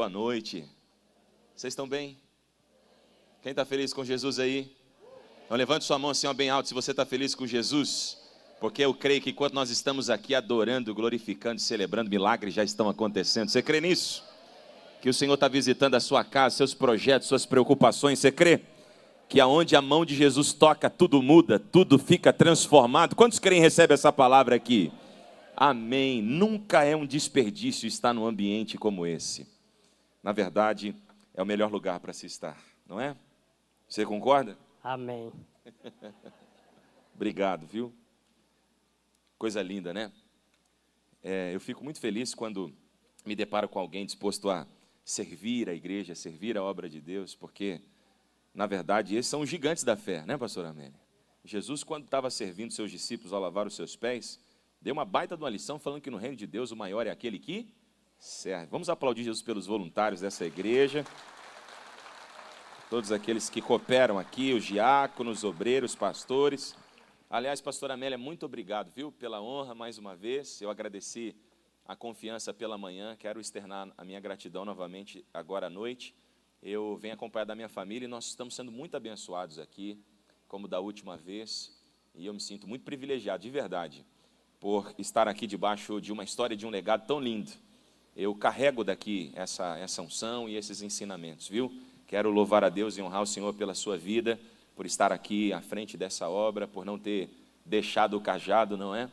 Boa noite. Vocês estão bem? Quem está feliz com Jesus aí? Então levante sua mão assim, ó, bem alto, se você está feliz com Jesus. Porque eu creio que enquanto nós estamos aqui adorando, glorificando, celebrando, milagres já estão acontecendo. Você crê nisso? Que o Senhor está visitando a sua casa, seus projetos, suas preocupações. Você crê? Que aonde a mão de Jesus toca, tudo muda, tudo fica transformado. Quantos creem e recebem essa palavra aqui? Amém. Nunca é um desperdício estar num ambiente como esse. Na verdade, é o melhor lugar para se estar, não é? Você concorda? Amém. Obrigado, viu? Coisa linda, né? Eu fico muito feliz quando me deparo com alguém disposto a servir a igreja, servir a obra de Deus, porque, na verdade, esses são os gigantes da fé, né, pastora Amélia? Jesus, quando estava servindo seus discípulos ao lavar os seus pés, deu uma baita de uma lição falando que no reino de Deus o maior é aquele que serve. Vamos aplaudir Jesus pelos voluntários dessa igreja, todos aqueles que cooperam aqui, os diáconos, os obreiros, pastores. Aliás, pastora Amélia, muito obrigado, viu, pela honra mais uma vez. Eu agradeci a confiança pela manhã, quero externar a minha gratidão novamente agora à noite. Eu venho acompanhado da minha família e nós estamos sendo muito abençoados aqui, como da última vez, e eu me sinto muito privilegiado, de verdade, por estar aqui debaixo de uma história, de um legado tão lindo. Eu carrego daqui essa unção e esses ensinamentos, viu? Quero louvar a Deus e honrar o Senhor pela sua vida, por estar aqui à frente dessa obra, por não ter deixado o cajado, não é?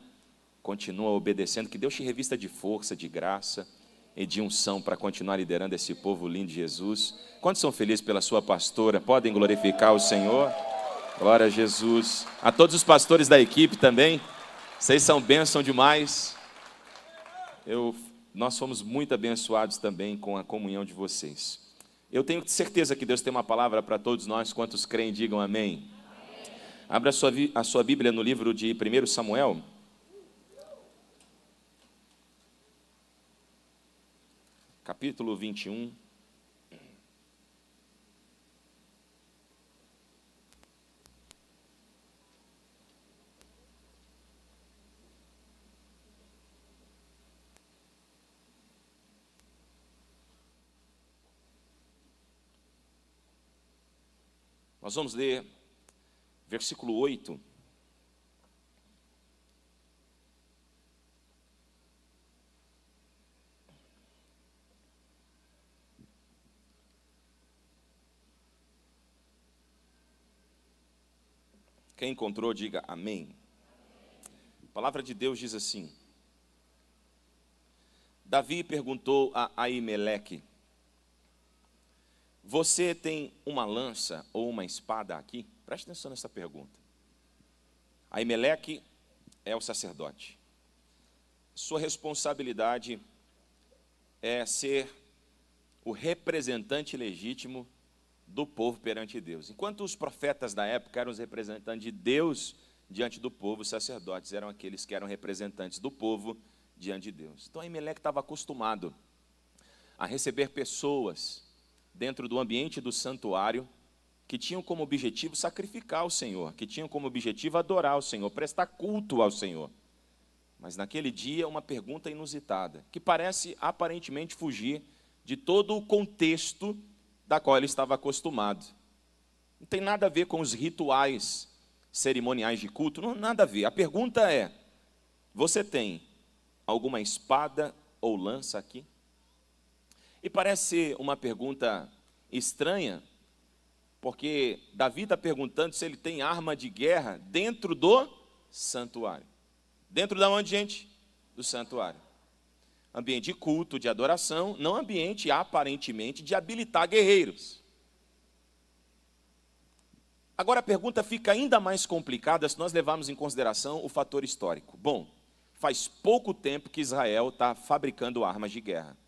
Continua obedecendo, que Deus te revista de força, de graça e de unção para continuar liderando esse povo lindo de Jesus. Quantos são felizes pela sua pastora? Podem glorificar o Senhor? Glória a Jesus. A todos os pastores da equipe também, vocês são bênção demais. Nós fomos muito abençoados também com a comunhão de vocês. Eu tenho certeza que Deus tem uma palavra para todos nós. Quantos creem, digam amém. Abra a sua Bíblia no livro de 1 Samuel. Capítulo 21. Nós vamos ler versículo 8. Quem encontrou, diga amém. A palavra de Deus diz assim: Davi perguntou a Aimeleque: você tem uma lança ou uma espada aqui? Preste atenção nessa pergunta. Aimeleque é o sacerdote. Sua responsabilidade é ser o representante legítimo do povo perante Deus. Enquanto os profetas da época eram os representantes de Deus diante do povo, os sacerdotes eram aqueles que eram representantes do povo diante de Deus. Então Aimeleque estava acostumado a receber pessoas dentro do ambiente do santuário, que tinham como objetivo sacrificar ao Senhor, que tinham como objetivo adorar ao Senhor, prestar culto ao Senhor. Mas naquele dia, uma pergunta inusitada, que parece aparentemente fugir de todo o contexto da qual ele estava acostumado. Não tem nada a ver com os rituais cerimoniais de culto, não, nada a ver. A pergunta é: você tem alguma espada ou lança aqui? E parece ser uma pergunta estranha, porque Davi está perguntando se ele tem arma de guerra dentro do santuário. Dentro da onde, gente? Do santuário. Ambiente de culto, de adoração, não ambiente aparentemente de habilitar guerreiros. Agora a pergunta fica ainda mais complicada se nós levarmos em consideração o fator histórico. Bom, faz pouco tempo que Israel está fabricando armas de guerra.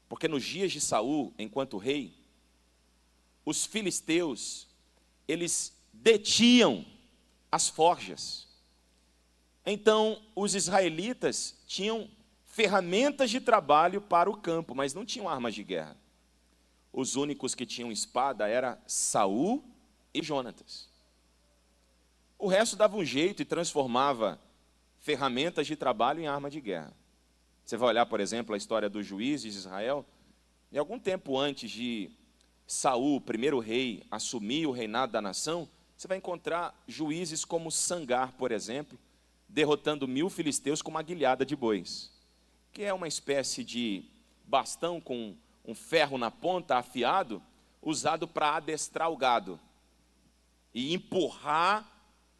Porque nos dias de Saul, enquanto rei, os filisteus, eles detinham as forjas. Então, os israelitas tinham ferramentas de trabalho para o campo, mas não tinham armas de guerra. Os únicos que tinham espada eram Saul e Jonatas. O resto dava um jeito e transformava ferramentas de trabalho em arma de guerra. Você vai olhar, por exemplo, a história dos juízes de Israel. E algum tempo antes de Saul, primeiro rei, assumir o reinado da nação, você vai encontrar juízes como Sangar, por exemplo, derrotando 1000 filisteus com uma guilhada de bois, que é uma espécie de bastão com um ferro na ponta, afiado, usado para adestrar o gado e empurrar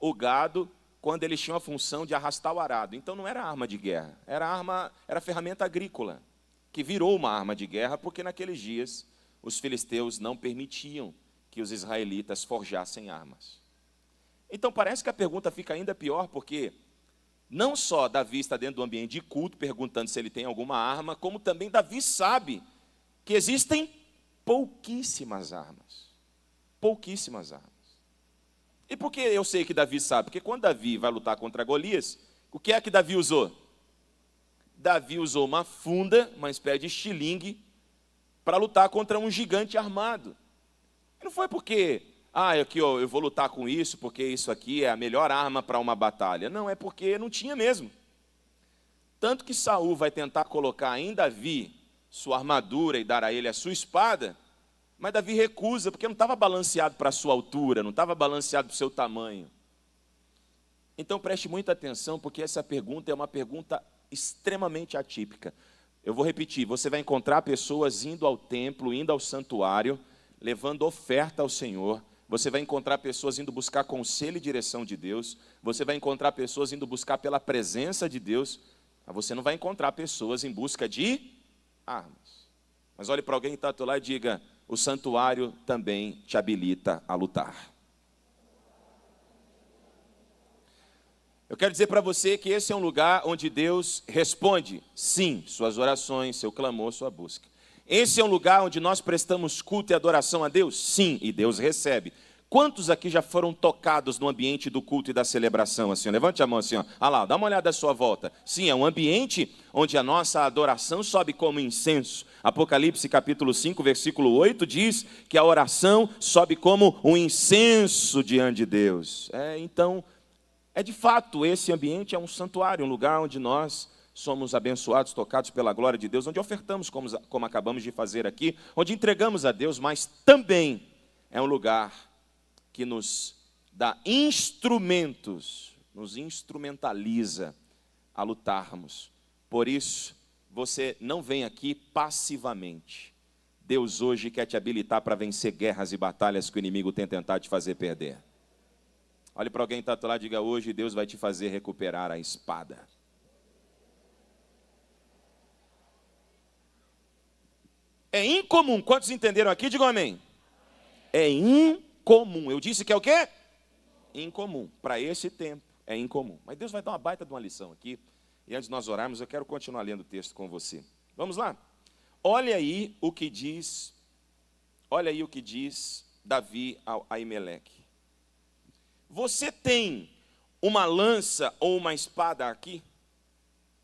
o gado quando eles tinham a função de arrastar o arado. Então não era arma de guerra, era ferramenta agrícola, que virou uma arma de guerra, porque naqueles dias os filisteus não permitiam que os israelitas forjassem armas. Então parece que a pergunta fica ainda pior, porque não só Davi está dentro do ambiente de culto, perguntando se ele tem alguma arma, como também Davi sabe que existem pouquíssimas armas. Pouquíssimas armas. E por que eu sei que Davi sabe? Porque quando Davi vai lutar contra Golias, o que é que Davi usou? Davi usou uma funda, uma espécie de estilingue, para lutar contra um gigante armado. E não foi porque, eu vou lutar com isso, porque isso aqui é a melhor arma para uma batalha. Não, é porque não tinha mesmo. Tanto que Saul vai tentar colocar em Davi sua armadura e dar a ele a sua espada, mas Davi recusa, porque não estava balanceado para a sua altura, não estava balanceado para o seu tamanho. Então preste muita atenção, porque essa pergunta é uma pergunta extremamente atípica. Eu vou repetir, você vai encontrar pessoas indo ao templo, indo ao santuário, levando oferta ao Senhor. Você vai encontrar pessoas indo buscar conselho e direção de Deus. Você vai encontrar pessoas indo buscar pela presença de Deus. Mas você não vai encontrar pessoas em busca de armas. Mas olhe para alguém que está do teu lado e diga: o santuário também te habilita a lutar. Eu quero dizer para você que esse é um lugar onde Deus responde, sim, suas orações, seu clamor, sua busca. Esse é um lugar onde nós prestamos culto e adoração a Deus? Sim, e Deus recebe. Quantos aqui já foram tocados no ambiente do culto e da celebração? Assim, levante a mão assim, ó. Ah lá, dá uma olhada à sua volta. Sim, é um ambiente onde a nossa adoração sobe como incenso. Apocalipse capítulo 5, versículo 8 diz que a oração sobe como um incenso diante de Deus. Então, de fato, esse ambiente é um santuário, um lugar onde nós somos abençoados, tocados pela glória de Deus, onde ofertamos, como acabamos de fazer aqui, onde entregamos a Deus, mas também é um lugar que nos dá instrumentos, nos instrumentaliza a lutarmos. Por isso, você não vem aqui passivamente. Deus hoje quer te habilitar para vencer guerras e batalhas que o inimigo tem tentado te fazer perder. Olhe para alguém que está lá e diga: hoje Deus vai te fazer recuperar a espada. É incomum. Quantos entenderam aqui? Digam amém. É incomum. Eu disse que é o quê? Incomum. Para esse tempo, é incomum. Mas Deus vai dar uma baita de uma lição aqui. E antes de nós orarmos, eu quero continuar lendo o texto com você. Vamos lá? Olha aí o que diz Davi a Aimeleque. Você tem uma lança ou uma espada aqui?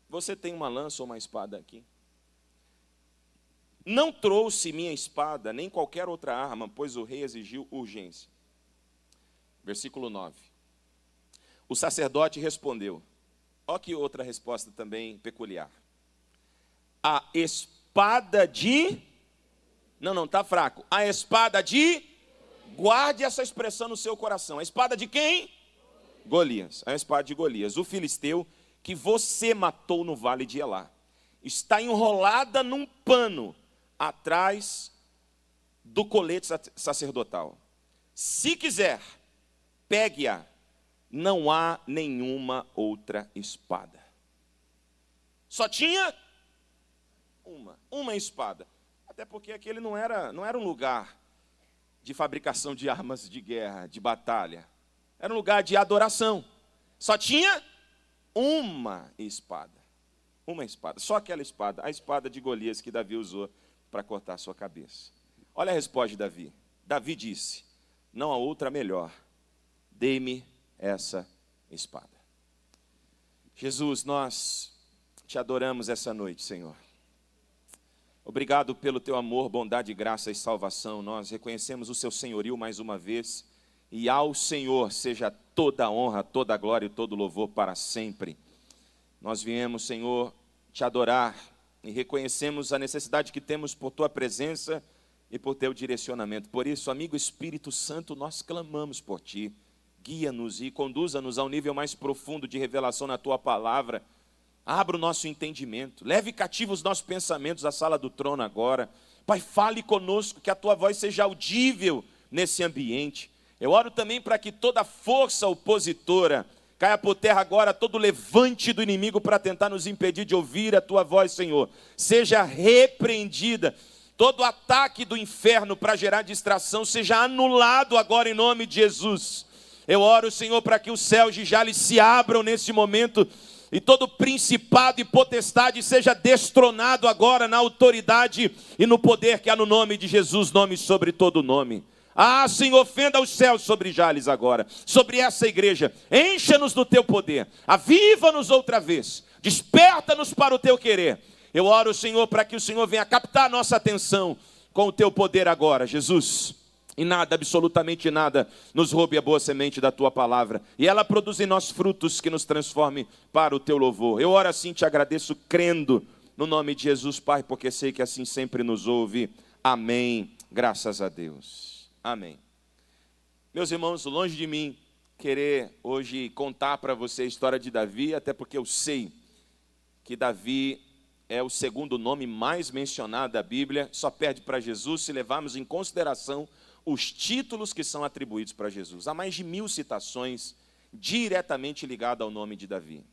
Você tem uma lança ou uma espada aqui? Não trouxe minha espada, nem qualquer outra arma, pois o rei exigiu urgência. Versículo 9. O sacerdote respondeu. Olha que outra resposta também peculiar. A espada de... Não, está fraco. A espada de... Guarde essa expressão no seu coração. A espada de quem? Golias. A espada de Golias. O filisteu que você matou no vale de Elá. Está enrolada num pano atrás do colete sacerdotal. Se quiser, pegue-a. Não há nenhuma outra espada. Só tinha uma espada. Até porque aquele não era um lugar de fabricação de armas de guerra, de batalha. Era um lugar de adoração. Só tinha uma espada. Uma espada. Só aquela espada. A espada de Golias que Davi usou para cortar a sua cabeça. Olha a resposta de Davi. Davi disse: não há outra melhor. Dê-me essa espada. Jesus, nós te adoramos essa noite, Senhor. Obrigado pelo teu amor, bondade, graça e salvação. Nós reconhecemos o seu senhorio mais uma vez. E ao Senhor seja toda a honra, toda a glória e todo o louvor para sempre. Nós viemos, Senhor, te adorar e reconhecemos a necessidade que temos por tua presença e por teu direcionamento. Por isso, amigo Espírito Santo, nós clamamos por ti. Guia-nos e conduza-nos ao nível mais profundo de revelação na tua palavra. Abra o nosso entendimento, leve cativos os nossos pensamentos à sala do trono agora. Pai, fale conosco, que a tua voz seja audível nesse ambiente. Eu oro também para que toda força opositora caia por terra agora, todo levante do inimigo para tentar nos impedir de ouvir a tua voz, Senhor, seja repreendida. Todo ataque do inferno para gerar distração seja anulado agora em nome de Jesus. Eu oro, Senhor, para que os céus de Jales se abram nesse momento e todo principado e potestade seja destronado agora na autoridade e no poder que há no nome de Jesus, nome sobre todo nome. Ah, Senhor, fenda os céus sobre Jales agora, sobre essa igreja. Encha-nos do teu poder, aviva-nos outra vez, desperta-nos para o teu querer. Eu oro, Senhor, para que o Senhor venha captar a nossa atenção com o teu poder agora, Jesus. E nada, absolutamente nada, nos roube a boa semente da tua palavra. E ela produz em nós frutos que nos transforme para o teu louvor. Eu oro assim, te agradeço, crendo no nome de Jesus, Pai, porque sei que assim sempre nos ouve. Amém. Graças a Deus. Amém. Meus irmãos, longe de mim querer hoje contar para você a história de Davi, até porque eu sei que Davi é o segundo nome mais mencionado da Bíblia, só perde para Jesus se levarmos em consideração os títulos que são atribuídos para Jesus. Há mais de 1000 citações diretamente ligadas ao nome de Davi.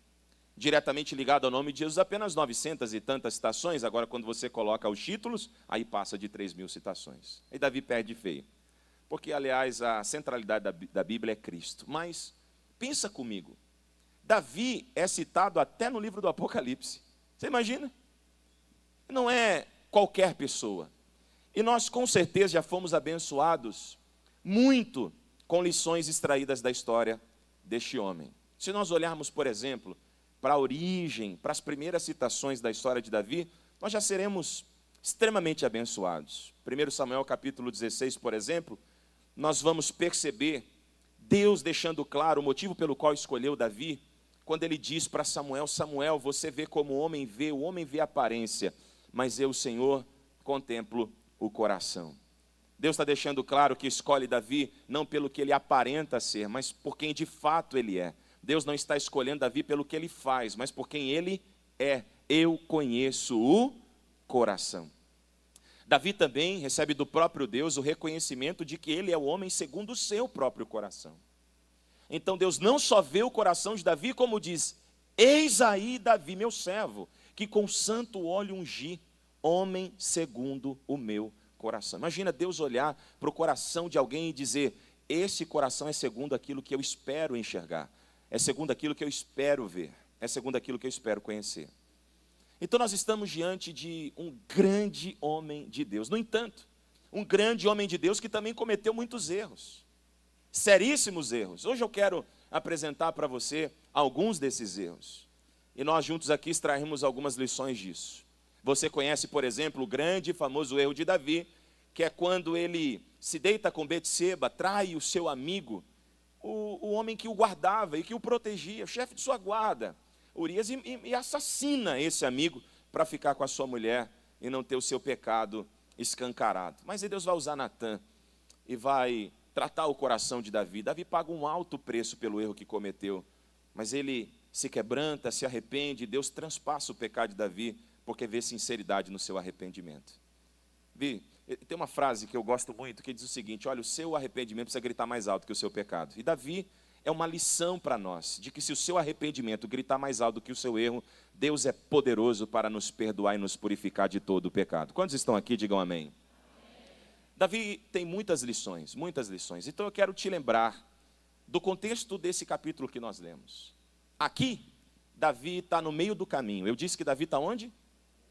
Diretamente ligado ao nome de Jesus, apenas 900 e tantas citações. Agora, quando você coloca os títulos, aí passa de 3.000 citações. Aí Davi perde feio. Porque, aliás, a centralidade da Bíblia é Cristo. Mas, pensa comigo, Davi é citado até no livro do Apocalipse. Você imagina? Não é qualquer pessoa. E nós, com certeza, já fomos abençoados muito com lições extraídas da história deste homem. Se nós olharmos, por exemplo, para a origem, para as primeiras citações da história de Davi, nós já seremos extremamente abençoados. 1 Samuel capítulo 16, por exemplo, nós vamos perceber Deus deixando claro o motivo pelo qual escolheu Davi, quando ele diz para Samuel: Samuel, você vê como o homem vê a aparência, mas eu, Senhor, contemplo o coração. Deus está deixando claro que escolhe Davi não pelo que ele aparenta ser, mas por quem de fato ele é. Deus não está escolhendo Davi pelo que ele faz, mas por quem ele é. Eu conheço o coração. Davi também recebe do próprio Deus o reconhecimento de que ele é o homem segundo o seu próprio coração. Então Deus não só vê o coração de Davi, como diz: eis aí Davi, meu servo, que com santo óleo ungi, homem segundo o meu coração. Imagina Deus olhar para o coração de alguém e dizer: esse coração é segundo aquilo que eu espero enxergar, é segundo aquilo que eu espero ver, é segundo aquilo que eu espero conhecer. Então nós estamos diante de um grande homem de Deus. No entanto, um grande homem de Deus que também cometeu muitos erros, seríssimos erros. Hoje eu quero apresentar para você alguns desses erros. E nós juntos aqui extraímos algumas lições disso. Você conhece, por exemplo, o grande e famoso erro de Davi, que é quando ele se deita com Betseba, trai o seu amigo, o homem que o guardava e que o protegia, o chefe de sua guarda, Urias, e assassina esse amigo para ficar com a sua mulher e não ter o seu pecado escancarado. Mas aí Deus vai usar Natã e vai tratar o coração de Davi. Davi paga um alto preço pelo erro que cometeu, mas ele se quebranta, se arrepende, Deus transpassa o pecado de Davi, porque vê sinceridade no seu arrependimento. Tem uma frase que eu gosto muito, que diz o seguinte: olha, o seu arrependimento precisa gritar mais alto que o seu pecado. E Davi é uma lição para nós, de que se o seu arrependimento gritar mais alto do que o seu erro, Deus é poderoso para nos perdoar e nos purificar de todo o pecado. Quantos estão aqui, digam amém. Davi tem muitas lições, muitas lições. Então eu quero te lembrar do contexto desse capítulo que nós lemos. Aqui, Davi está no meio do caminho. Eu disse que Davi está onde?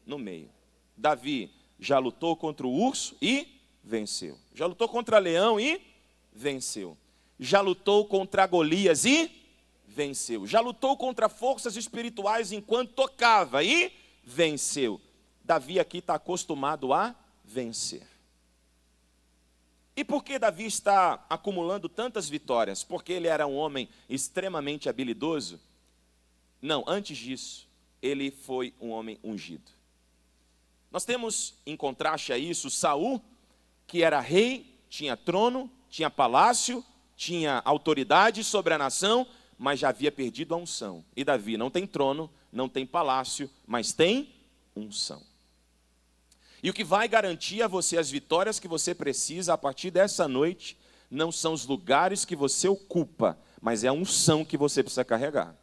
No meio. Davi já lutou contra o urso e venceu. Já lutou contra leão e venceu. Já lutou contra Golias e venceu. Já lutou contra forças espirituais enquanto tocava e venceu. Davi aqui está acostumado a vencer. E por que Davi está acumulando tantas vitórias? Porque ele era um homem extremamente habilidoso? Não, antes disso, ele foi um homem ungido. Nós temos, em contraste a isso, Saul, que era rei, tinha trono, tinha palácio, tinha autoridade sobre a nação, mas já havia perdido a unção. E Davi não tem trono, não tem palácio, mas tem unção. E o que vai garantir a você as vitórias que você precisa a partir dessa noite, não são os lugares que você ocupa, mas é a unção que você precisa carregar.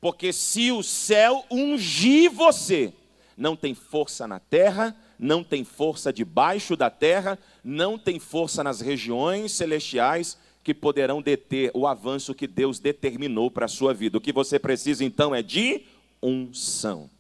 Porque se o céu ungir você, não tem força na terra, não tem força debaixo da terra, não tem força nas regiões celestiais que poderão deter o avanço que Deus determinou para a sua vida. O que você precisa então é de unção.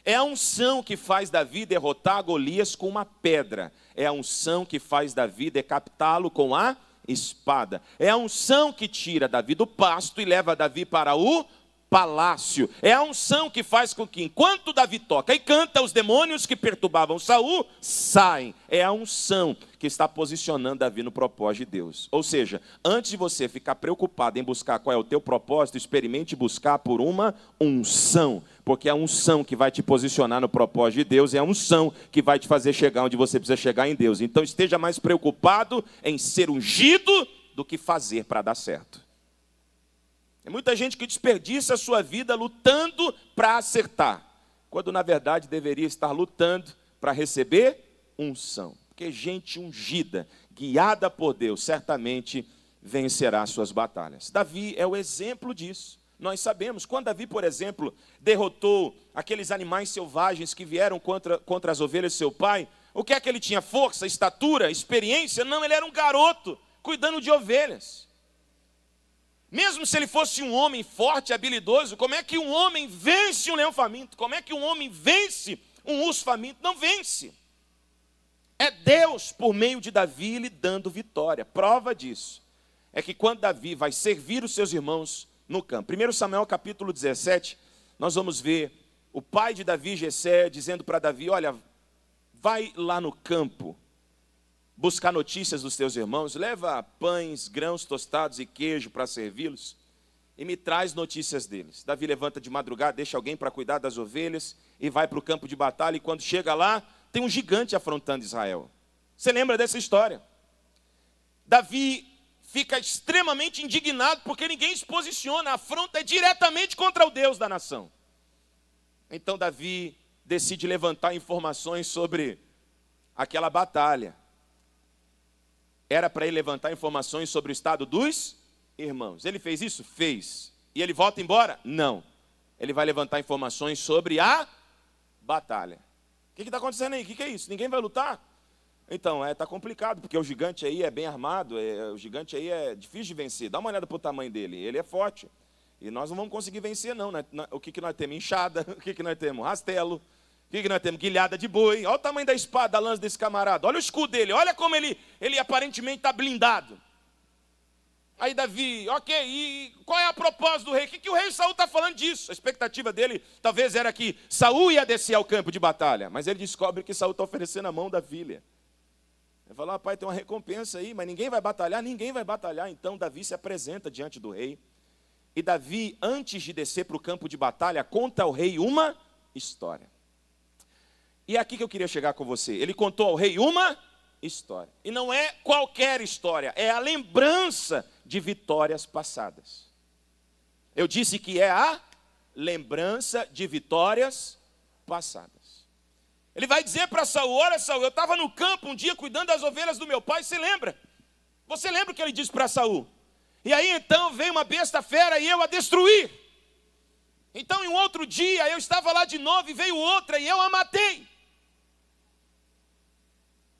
É a unção que faz Davi derrotar Golias com uma pedra. É a unção que faz Davi decapitá-lo com a espada. É a unção que tira Davi do pasto e leva Davi para o palácio. É a unção que faz com que, enquanto Davi toca e canta, os demônios que perturbavam Saul saem. É a unção que está posicionando Davi no propósito de Deus. Ou seja, antes de você ficar preocupado em buscar qual é o teu propósito, experimente buscar por uma unção. Porque é a unção que vai te posicionar no propósito de Deus, é a unção que vai te fazer chegar onde você precisa chegar em Deus. Então esteja mais preocupado em ser ungido do que fazer para dar certo. Tem muita gente que desperdiça a sua vida lutando para acertar, quando na verdade deveria estar lutando para receber unção. Porque gente ungida, guiada por Deus, certamente vencerá suas batalhas. Davi é o exemplo disso. Nós sabemos, quando Davi, por exemplo, derrotou aqueles animais selvagens que vieram contra as ovelhas de seu pai, o que é que ele tinha? Força, estatura, experiência? Não, ele era um garoto cuidando de ovelhas. Mesmo se ele fosse um homem forte, habilidoso, como é que um homem vence um leão faminto? Como é que um homem vence um urso faminto? Não vence. É Deus, por meio de Davi, lhe dando vitória. Prova disso é que quando Davi vai servir os seus irmãos no campo. 1 Samuel capítulo 17, nós vamos ver o pai de Davi, Jessé, dizendo para Davi, olha, vai lá no campo buscar notícias dos teus irmãos, leva pães, grãos tostados e queijo para servi-los e me traz notícias deles. Davi levanta de madrugada, deixa alguém para cuidar das ovelhas e vai para o campo de batalha, e quando chega lá, tem um gigante afrontando Israel. Você lembra dessa história? Davi fica extremamente indignado porque ninguém se posiciona, a afronta é diretamente contra o Deus da nação. Então Davi decide levantar informações sobre aquela batalha. Era para ele levantar informações sobre o estado dos irmãos. Ele fez isso? Fez. E ele volta embora? Não. Ele vai levantar informações sobre a batalha. O que está acontecendo aí? O que é isso? Ninguém vai lutar? Então, está complicado, porque o gigante aí é bem armado, o gigante aí é difícil de vencer. Dá uma olhada para o tamanho dele, ele é forte. E nós não vamos conseguir vencer, não. O que nós temos? Enxada, o que nós temos? Rastelo. O que nós temos? Guilhada de boi. Olha o tamanho da espada, da lança desse camarada. Olha o escudo dele. Olha como ele aparentemente está blindado. Aí Davi, ok, e qual é a propósito do rei? O que o rei Saul está falando disso? A expectativa dele talvez era que Saul ia descer ao campo de batalha. Mas ele descobre que Saul está oferecendo a mão da filha. Ele fala, pai, tem uma recompensa aí, mas ninguém vai batalhar? Ninguém vai batalhar. Então Davi se apresenta diante do rei. E Davi, antes de descer para o campo de batalha, conta ao rei uma história. E é aqui que eu queria chegar com você. Ele contou ao rei uma história. E não é qualquer história, é a lembrança de vitórias passadas. Eu disse que é a lembrança de vitórias passadas. Ele vai dizer para Saul, olha Saul, eu estava no campo um dia cuidando das ovelhas do meu pai, você lembra? Você lembra o que ele disse para Saul? E aí então veio uma besta fera e eu a destruí. Então em um outro dia eu estava lá de novo e veio outra e eu a matei.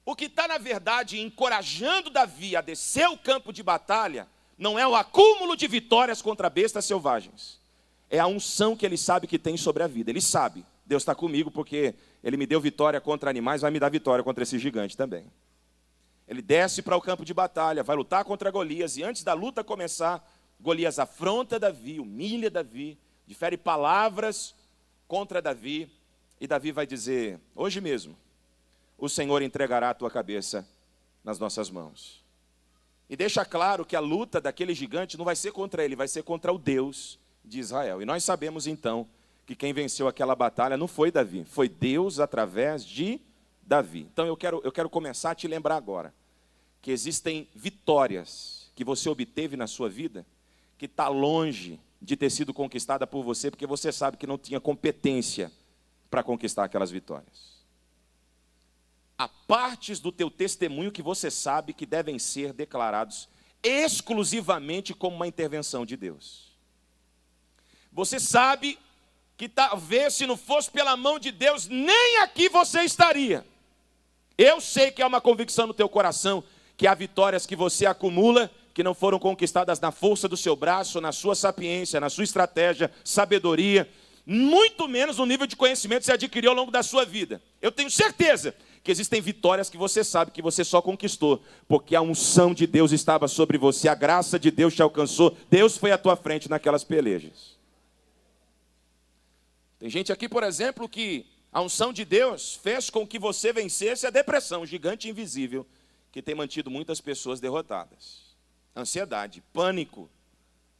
O que está, na verdade, encorajando Davi a descer o campo de batalha, não é o acúmulo de vitórias contra bestas selvagens. É a unção que ele sabe que tem sobre a vida. Ele sabe, Deus está comigo porque ele me deu vitória contra animais, vai me dar vitória contra esse gigante também. Ele desce para o campo de batalha, vai lutar contra Golias, e antes da luta começar, Golias afronta Davi, humilha Davi, difere palavras contra Davi, e Davi vai dizer, hoje mesmo, o Senhor entregará a tua cabeça nas nossas mãos. E deixa claro que a luta daquele gigante não vai ser contra ele, vai ser contra o Deus de Israel. E nós sabemos então que quem venceu aquela batalha não foi Davi, foi Deus através de Davi. Então eu quero começar a te lembrar agora que existem vitórias que você obteve na sua vida que está longe de ter sido conquistada por você, porque você sabe que não tinha competência para conquistar aquelas vitórias. Há partes do teu testemunho que você sabe que devem ser declarados exclusivamente como uma intervenção de Deus. Você sabe que talvez se não fosse pela mão de Deus, nem aqui você estaria. Eu sei que é uma convicção no teu coração, que há vitórias que você acumula, que não foram conquistadas na força do seu braço, na sua sapiência, na sua estratégia, sabedoria, muito menos no nível de conhecimento que você adquiriu ao longo da sua vida. Eu tenho certeza que existem vitórias que você sabe que você só conquistou porque a unção de Deus estava sobre você, a graça de Deus te alcançou, Deus foi à tua frente naquelas pelejas. Tem gente aqui, por exemplo, que a unção de Deus fez com que você vencesse a depressão, gigante invisível, que tem mantido muitas pessoas derrotadas. Ansiedade, pânico,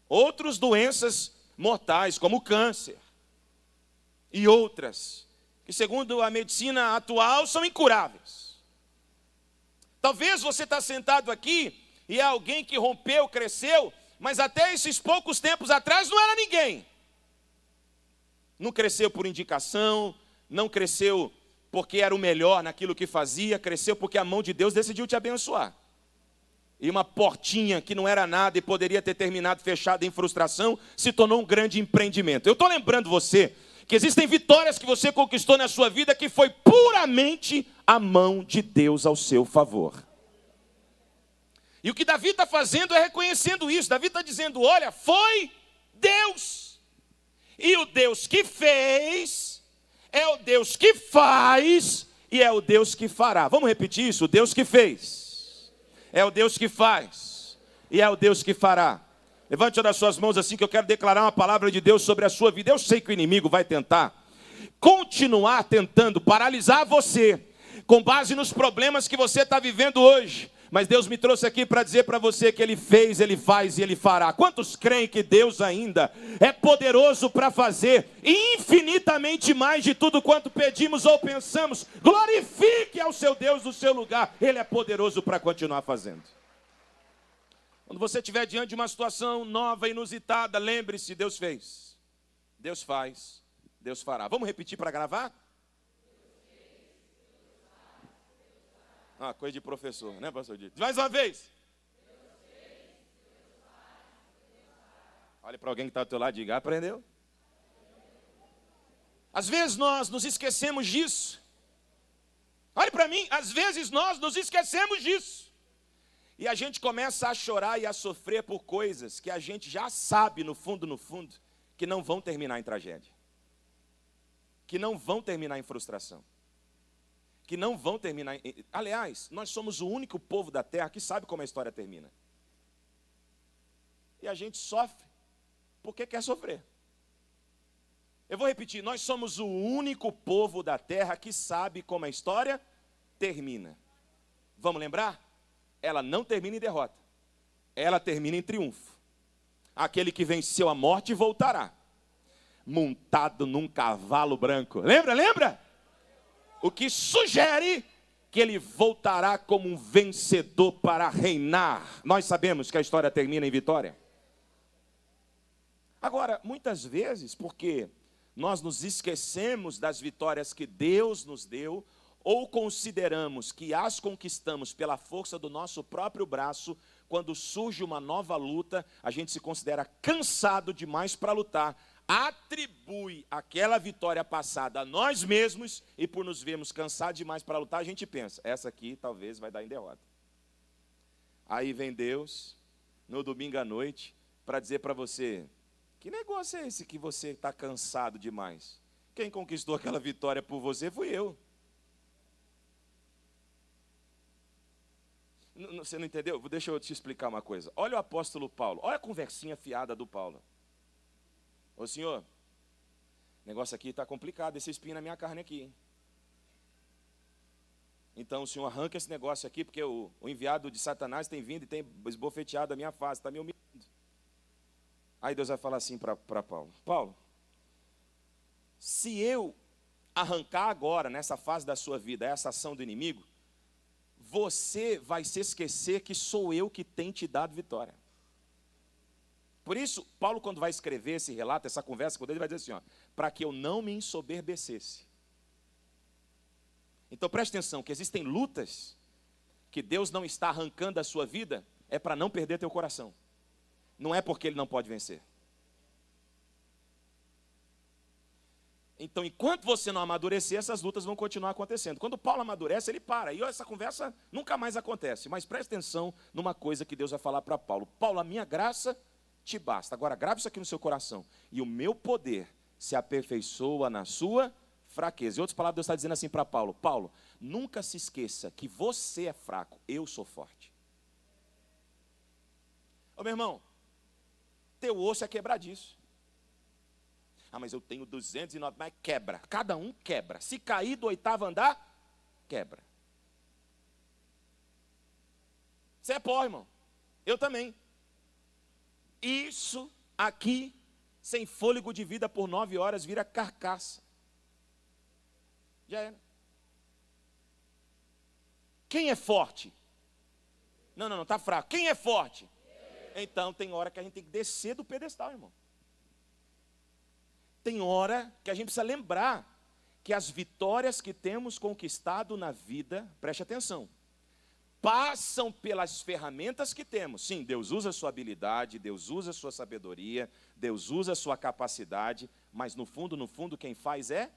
outras doenças mortais, como o câncer, e outras, que segundo a medicina atual são incuráveis. Talvez você está sentado aqui e é alguém que rompeu, cresceu, mas até esses poucos tempos atrás não era ninguém. Não cresceu por indicação, não cresceu porque era o melhor naquilo que fazia, cresceu porque a mão de Deus decidiu te abençoar. E uma portinha que não era nada e poderia ter terminado fechada em frustração, se tornou um grande empreendimento. Eu estou lembrando você que existem vitórias que você conquistou na sua vida que foi puramente a mão de Deus ao seu favor. E o que Davi está fazendo é reconhecendo isso. Davi está dizendo, olha, foi Deus. E o Deus que fez, é o Deus que faz e é o Deus que fará. Vamos repetir isso? O Deus que fez, é o Deus que faz e é o Deus que fará. Levante uma das suas mãos assim que eu quero declarar uma palavra de Deus sobre a sua vida. Eu sei que o inimigo vai tentar continuar tentando paralisar você com base nos problemas que você está vivendo hoje. Mas Deus me trouxe aqui para dizer para você que Ele fez, Ele faz e Ele fará. Quantos creem que Deus ainda é poderoso para fazer infinitamente mais de tudo quanto pedimos ou pensamos? Glorifique ao seu Deus no seu lugar. Ele é poderoso para continuar fazendo. Quando você estiver diante de uma situação nova, inusitada, lembre-se, Deus fez, Deus faz, Deus fará. Vamos repetir para gravar? Ah, coisa de professor, né, pastor Dito? Mais uma vez. Olhe para alguém que está ao teu lado e diga, aprendeu? Às vezes nós nos esquecemos disso. Olhe para mim, às vezes nós nos esquecemos disso. E a gente começa a chorar e a sofrer por coisas que a gente já sabe, no fundo, que não vão terminar em tragédia. Que não vão terminar em frustração. Que não vão terminar em... Aliás, nós somos o único povo da terra que sabe como a história termina. E a gente sofre porque quer sofrer. Eu vou repetir, nós somos o único povo da terra que sabe como a história termina. Vamos lembrar? Ela não termina em derrota. Ela termina em triunfo. Aquele que venceu a morte voltará, montado num cavalo branco. Lembra? O que sugere que ele voltará como um vencedor para reinar. Nós sabemos que a história termina em vitória. Agora, muitas vezes, porque nós nos esquecemos das vitórias que Deus nos deu, ou consideramos que as conquistamos pela força do nosso próprio braço, quando surge uma nova luta, a gente se considera cansado demais para lutar, atribui aquela vitória passada a nós mesmos, e por nos vermos cansados demais para lutar, a gente pensa, essa aqui talvez vai dar em derrota. Aí vem Deus, no domingo à noite, para dizer para você, que negócio é esse que você está cansado demais? Quem conquistou aquela vitória por você fui eu. Você não entendeu? Deixa eu te explicar uma coisa. Olha o apóstolo Paulo. Olha a conversinha fiada do Paulo. Ô senhor, o negócio aqui está complicado. Esse espinho na minha carne aqui. Hein? Então o senhor arranca esse negócio aqui, porque o enviado de Satanás tem vindo e tem esbofeteado a minha face. Está me humilhando. Aí Deus vai falar assim para Paulo. Paulo, Se eu arrancar agora, nessa fase da sua vida, essa ação do inimigo, você vai se esquecer que sou eu que tenho te dado vitória. Por isso, Paulo, quando vai escrever esse relato, essa conversa com Deus, ele vai dizer assim, para que eu não me ensoberbecesse. Então preste atenção, que existem lutas que Deus não está arrancando da sua vida, é para não perder teu coração. Não é porque Ele não pode vencer. Então, enquanto você não amadurecer, essas lutas vão continuar acontecendo. Quando Paulo amadurece, ele para. E essa conversa nunca mais acontece. Mas preste atenção numa coisa que Deus vai falar para Paulo. Paulo, a minha graça te basta. Agora, grave isso aqui no seu coração. E o meu poder se aperfeiçoa na sua fraqueza. Em outras palavras, Deus está dizendo assim para Paulo. Paulo, nunca se esqueça que você é fraco, eu sou forte. Ô meu irmão, teu osso é quebradiço. Mas eu tenho 209, mas quebra. Cada um quebra. Se cair do 8º andar, quebra. Você é pó, irmão. Eu também. Isso aqui, sem fôlego de vida por 9 horas, vira carcaça. Já era. Quem é forte? Não, está fraco. Quem é forte? Então tem hora que a gente tem que descer do pedestal, irmão. Tem hora que a gente precisa lembrar que as vitórias que temos conquistado na vida, preste atenção, passam pelas ferramentas que temos. Sim, Deus usa a sua habilidade, Deus usa a sua sabedoria, Deus usa a sua capacidade, mas no fundo, quem faz é?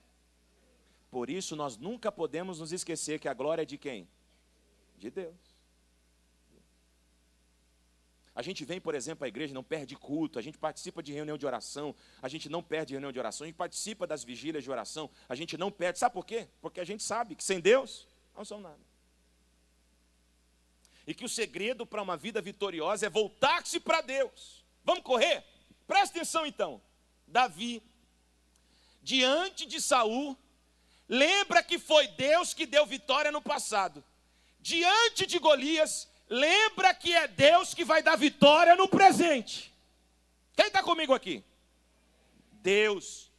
Por isso nós nunca podemos nos esquecer que a glória é de quem? De Deus. A gente vem, por exemplo, à igreja, não perde culto, a gente participa de reunião de oração, a gente não perde reunião de oração, a gente participa das vigílias de oração, a gente não perde. Sabe por quê? Porque a gente sabe que sem Deus não somos nada. E que o segredo para uma vida vitoriosa é voltar-se para Deus. Vamos correr? Presta atenção então. Davi, diante de Saul, lembra que foi Deus que deu vitória no passado. Diante de Golias, lembra que é Deus que vai dar vitória no presente. Quem está comigo aqui? Deus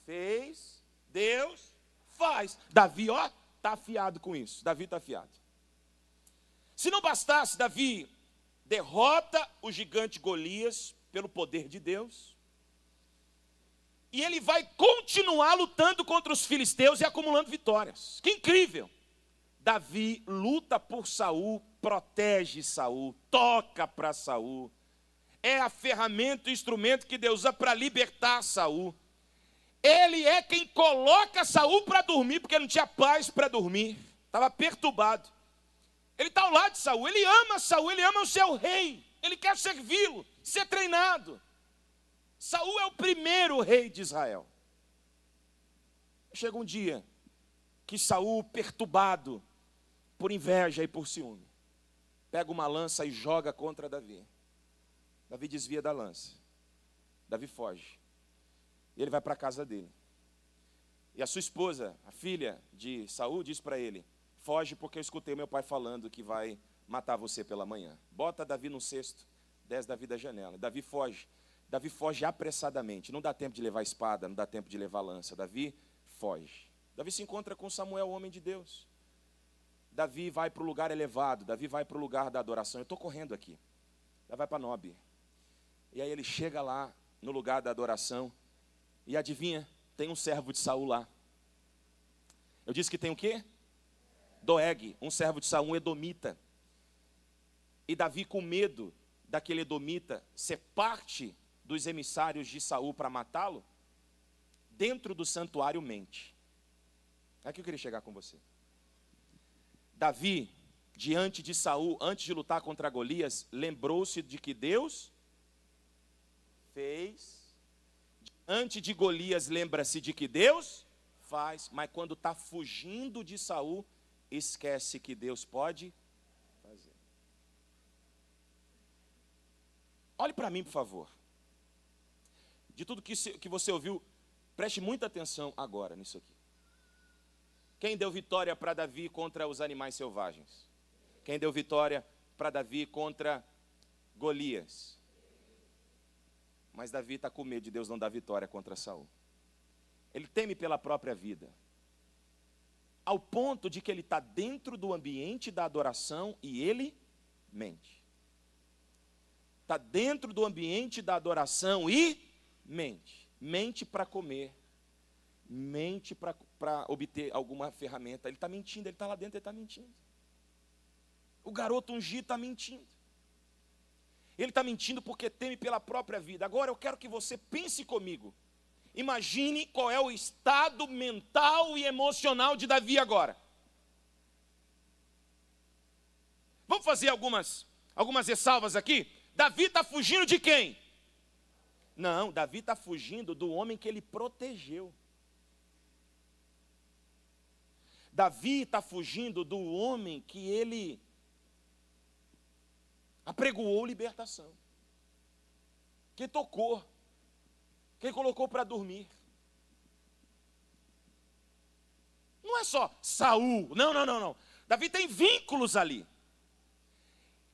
fez, Deus faz. Davi, está afiado com isso. Davi está afiado. Se não bastasse, Davi derrota o gigante Golias pelo poder de Deus. E ele vai continuar lutando contra os filisteus e acumulando vitórias. Que incrível! Davi luta por Saul, protege Saul, toca para Saul. É a ferramenta, o instrumento que Deus usa para libertar Saul. Ele é quem coloca Saul para dormir, porque não tinha paz para dormir. Estava perturbado. Ele está ao lado de Saul, ele ama Saul, ele ama o seu rei. Ele quer servi-lo, ser treinado. Saul é o primeiro rei de Israel. Chega um dia que Saul, perturbado por inveja e por ciúme, pega uma lança e joga contra Davi. Davi desvia da lança. Davi foge. E ele vai para a casa dele. E a sua esposa, a filha de Saul, diz para ele: foge porque eu escutei meu pai falando que vai matar você pela manhã. Bota Davi no cesto, desce Davi da janela. Davi foge. Davi foge apressadamente. Não dá tempo de levar espada, não dá tempo de levar lança. Davi foge. Davi se encontra com Samuel, o homem de Deus. Davi vai para o lugar elevado, Davi vai para o lugar da adoração. Eu estou correndo aqui. Davi vai para Nob. E aí ele chega lá no lugar da adoração. E adivinha, tem um servo de Saul lá. Eu disse que tem o quê? Doeg, um servo de Saul, um edomita. E Davi, com medo daquele edomita ser parte dos emissários de Saul para matá-lo, dentro do santuário mente. É que eu queria chegar com você. Davi, diante de Saul, antes de lutar contra Golias, lembrou-se de que Deus fez. Diante de Golias, lembra-se de que Deus faz. Mas quando está fugindo de Saul, esquece que Deus pode fazer. Olhe para mim, por favor. De tudo que você ouviu, preste muita atenção agora nisso aqui. Quem deu vitória para Davi contra os animais selvagens? Quem deu vitória para Davi contra Golias? Mas Davi está com medo de Deus não dar vitória contra Saul. Ele teme pela própria vida. Ao ponto de que ele está dentro do ambiente da adoração e ele mente. Está dentro do ambiente da adoração e mente. Mente para comer. Mente para obter alguma ferramenta. Ele está mentindo, ele está lá dentro, ele está mentindo. O garoto ungido está mentindo. Ele está mentindo porque teme pela própria vida. Agora eu quero que você pense comigo. Imagine qual é o estado mental e emocional de Davi agora. Vamos fazer algumas ressalvas aqui? Davi está fugindo de quem? Não, Davi está fugindo do homem que ele protegeu. Davi está fugindo do homem que ele apregoou libertação, que tocou, que colocou para dormir. Não é só Saul, não. Davi tem vínculos ali.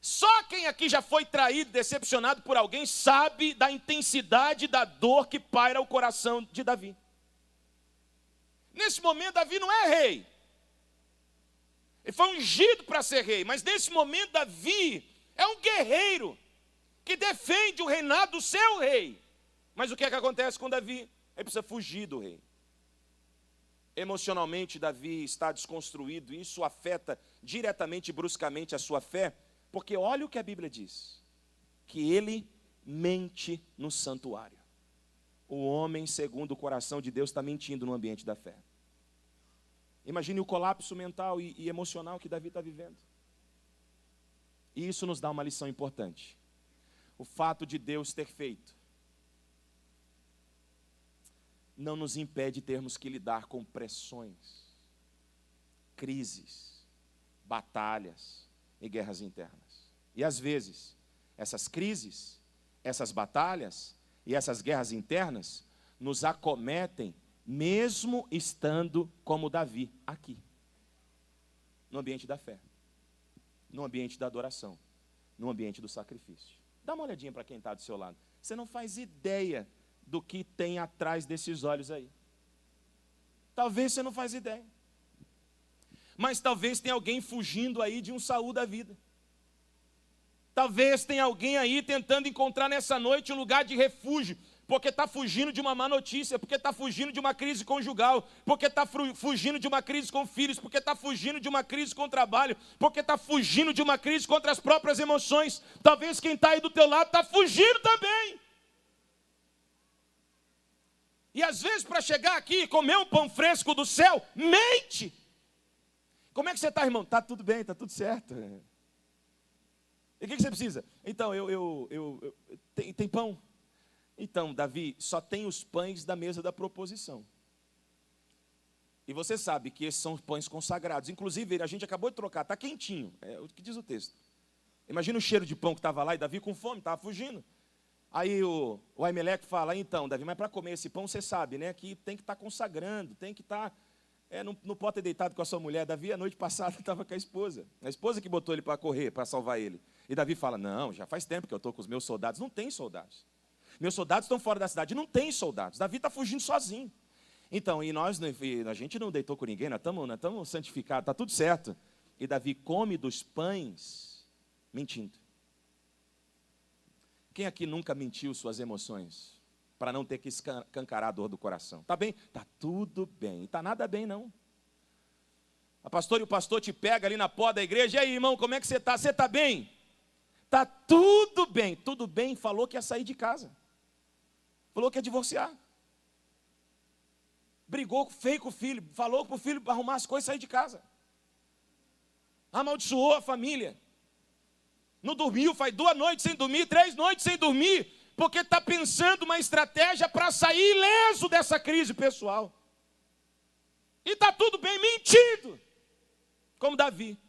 Só quem aqui já foi traído, decepcionado por alguém, sabe da intensidade da dor que paira o coração de Davi. Nesse momento, Davi não é rei. Ele foi ungido para ser rei, mas nesse momento, Davi é um guerreiro que defende o reinado do seu rei. Mas o que é que acontece com Davi? Ele precisa fugir do rei. Emocionalmente, Davi está desconstruído, e isso afeta diretamente e bruscamente a sua fé, porque olha o que a Bíblia diz, que ele mente no santuário. O homem, segundo o coração de Deus, está mentindo no ambiente da fé. Imagine o colapso mental e emocional que Davi está vivendo. E isso nos dá uma lição importante. O fato de Deus ter feito não nos impede de termos que lidar com pressões, crises, batalhas e guerras internas. E às vezes, essas crises, essas batalhas e essas guerras internas nos acometem mesmo estando como Davi aqui, no ambiente da fé, no ambiente da adoração, no ambiente do sacrifício. Dá uma olhadinha para quem está do seu lado. Você não faz ideia do que tem atrás desses olhos aí. Talvez você não faz ideia. Mas talvez tenha alguém fugindo aí de um Saul da vida. Talvez tenha alguém aí tentando encontrar nessa noite um lugar de refúgio, porque está fugindo de uma má notícia, porque está fugindo de uma crise conjugal, porque está fugindo de uma crise com filhos, porque está fugindo de uma crise com o trabalho, porque está fugindo de uma crise contra as próprias emoções. Talvez quem está aí do teu lado está fugindo também. E às vezes para chegar aqui e comer um pão fresco do céu, mente. Como é que você está, irmão? Está tudo bem, está tudo certo. E o que você precisa? Então, tem pão? Então, Davi, só tem os pães da mesa da proposição. E você sabe que esses são os pães consagrados. Inclusive, a gente acabou de trocar, está quentinho. É o que diz o texto. Imagina o cheiro de pão que estava lá e Davi com fome, estava fugindo. Aí o Aimeleque fala, então, Davi, mas para comer esse pão, você sabe, né, que tem que estar consagrando, tem que estar... não pode ter deitado com a sua mulher. Davi, a noite passada, estava com a esposa que botou ele para correr, para salvar ele. E Davi fala, não, já faz tempo que eu estou com os meus soldados. Não tem soldados. Meus soldados estão fora da cidade. Não tem soldados. Davi está fugindo sozinho. Então, a gente não deitou com ninguém, nós estamos santificados, está tudo certo. E Davi come dos pães mentindo. Quem aqui nunca mentiu suas emoções? Para não ter que escancarar a dor do coração. Está bem? Está tudo bem. Não está nada bem, não. A pastora e o pastor te pega ali na porta da igreja. E aí, irmão, como é que você está? Você está bem? Está tudo bem. Tudo bem, falou que ia sair de casa. Falou que ia divorciar. Brigou feio com o filho. Falou para o filho arrumar as coisas e sair de casa. Amaldiçoou a família. Não dormiu, faz 2 noites sem dormir, 3 noites sem dormir, porque está pensando uma estratégia para sair ileso dessa crise pessoal. E está tudo bem, mentindo, como Davi.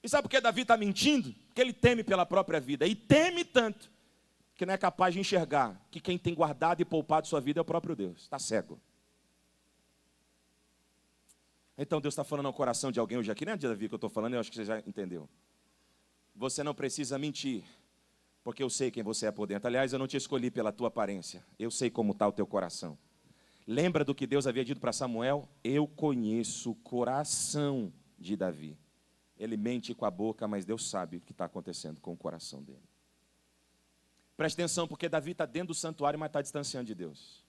E sabe por que Davi está mentindo? Porque ele teme pela própria vida, e teme tanto, que não é capaz de enxergar que quem tem guardado e poupado sua vida é o próprio Deus. Está cego. Então Deus está falando ao coração de alguém hoje aqui, não é de Davi que eu estou falando, eu acho que você já entendeu. Você não precisa mentir, porque eu sei quem você é por dentro. Aliás, eu não te escolhi pela tua aparência, eu sei como está o teu coração. Lembra do que Deus havia dito para Samuel? Eu conheço o coração de Davi. Ele mente com a boca, mas Deus sabe o que está acontecendo com o coração dele. Preste atenção, porque Davi está dentro do santuário, mas está distanciando de Deus.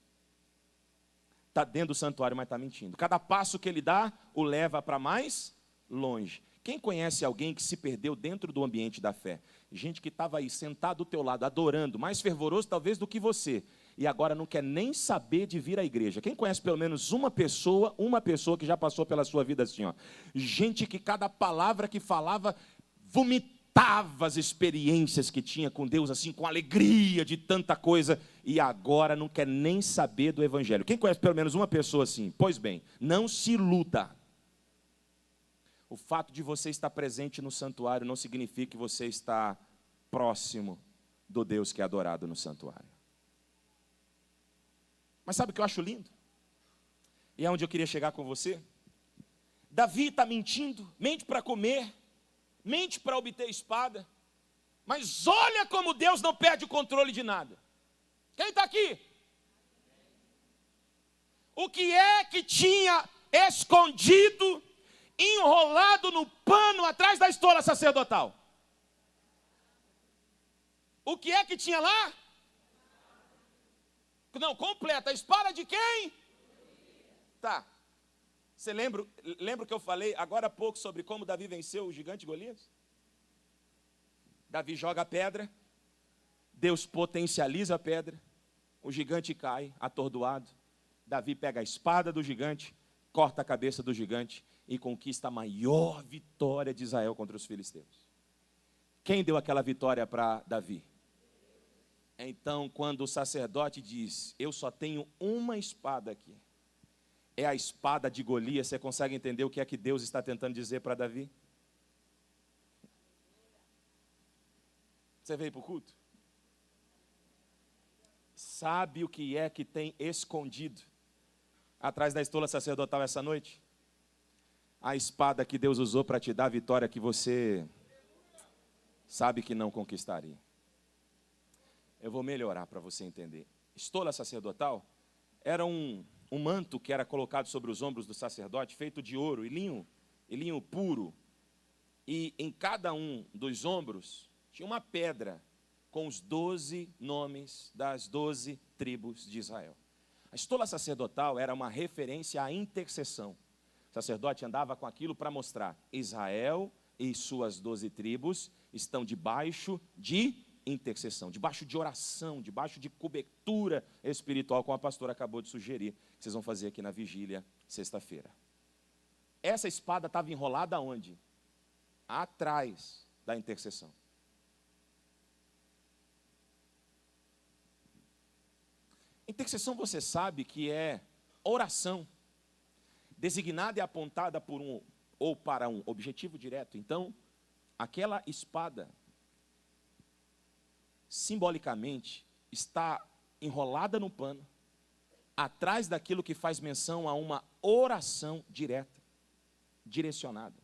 Está dentro do santuário, mas está mentindo. Cada passo que ele dá, o leva para mais longe. Quem conhece alguém que se perdeu dentro do ambiente da fé? Gente que estava aí, sentado do teu lado, adorando, mais fervoroso talvez do que você, e agora não quer nem saber de vir à igreja. Quem conhece pelo menos uma pessoa que já passou pela sua vida assim, ó? Gente que cada palavra que falava, vomitava as experiências que tinha com Deus, assim, com alegria de tanta coisa, e agora não quer nem saber do evangelho. Quem conhece pelo menos uma pessoa assim? Pois bem, não se iluda. O fato de você estar presente no santuário não significa que você está próximo do Deus que é adorado no santuário. Mas sabe o que eu acho lindo? E é onde eu queria chegar com você. Davi está mentindo, mente para comer, mente para obter espada, mas olha como Deus não perde o controle de nada. Quem está aqui? O que é que tinha escondido, enrolado no pano atrás da estola sacerdotal? O que é que tinha lá? Não, completa. A espada de quem? Tá. Você lembra que eu falei agora há pouco sobre como Davi venceu o gigante Golias? Davi joga a pedra, Deus potencializa a pedra, o gigante cai, atordoado. Davi pega a espada do gigante, corta a cabeça do gigante e conquista a maior vitória de Israel contra os filisteus. Quem deu aquela vitória para Davi? Então, quando o sacerdote diz, eu só tenho uma espada aqui, é a espada de Golias, você consegue entender o que é que Deus está tentando dizer para Davi? Você veio para o culto? Sabe o que é que tem escondido atrás da estola sacerdotal essa noite? A espada que Deus usou para te dar a vitória que você sabe que não conquistaria. Eu vou melhorar para você entender. Estola sacerdotal era um manto que era colocado sobre os ombros do sacerdote, feito de ouro e linho puro. E em cada um dos ombros tinha uma pedra com os 12 nomes das 12 tribos de Israel. A estola sacerdotal era uma referência à intercessão. O sacerdote andava com aquilo para mostrar: Israel e suas 12 tribos estão debaixo de intercessão, debaixo de oração, debaixo de cobertura espiritual, como a pastora acabou de sugerir, que vocês vão fazer aqui na vigília, sexta-feira. Essa espada estava enrolada onde? Atrás da intercessão. Intercessão, você sabe que é oração, designada e apontada por um ou para um objetivo direto. Então, aquela espada simbolicamente está enrolada no pano, atrás daquilo que faz menção a uma oração direta, direcionada.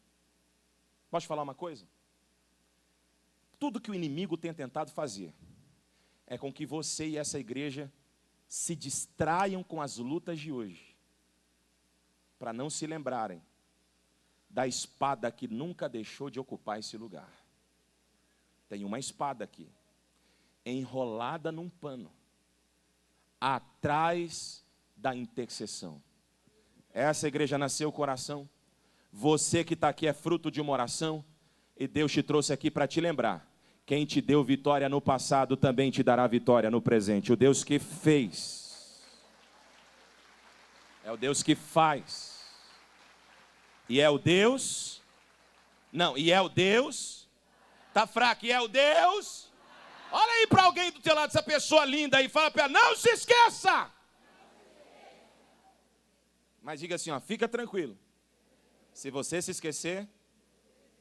Posso falar uma coisa? Tudo que o inimigo tem tentado fazer é com que você e essa igreja se distraiam com as lutas de hoje, para não se lembrarem da espada que nunca deixou de ocupar esse lugar. Tem uma espada aqui, enrolada num pano, atrás da intercessão. Essa igreja nasceu coração. Você que está aqui é fruto de uma oração, e Deus te trouxe aqui para te lembrar: quem te deu vitória no passado também te dará vitória no presente. O Deus que fez é o Deus que faz. E é o Deus, está fraco, e é o Deus. Olha aí para alguém do teu lado, essa pessoa linda aí, fala para ela: não se esqueça. Mas diga assim, ó, fica tranquilo. Se você se esquecer,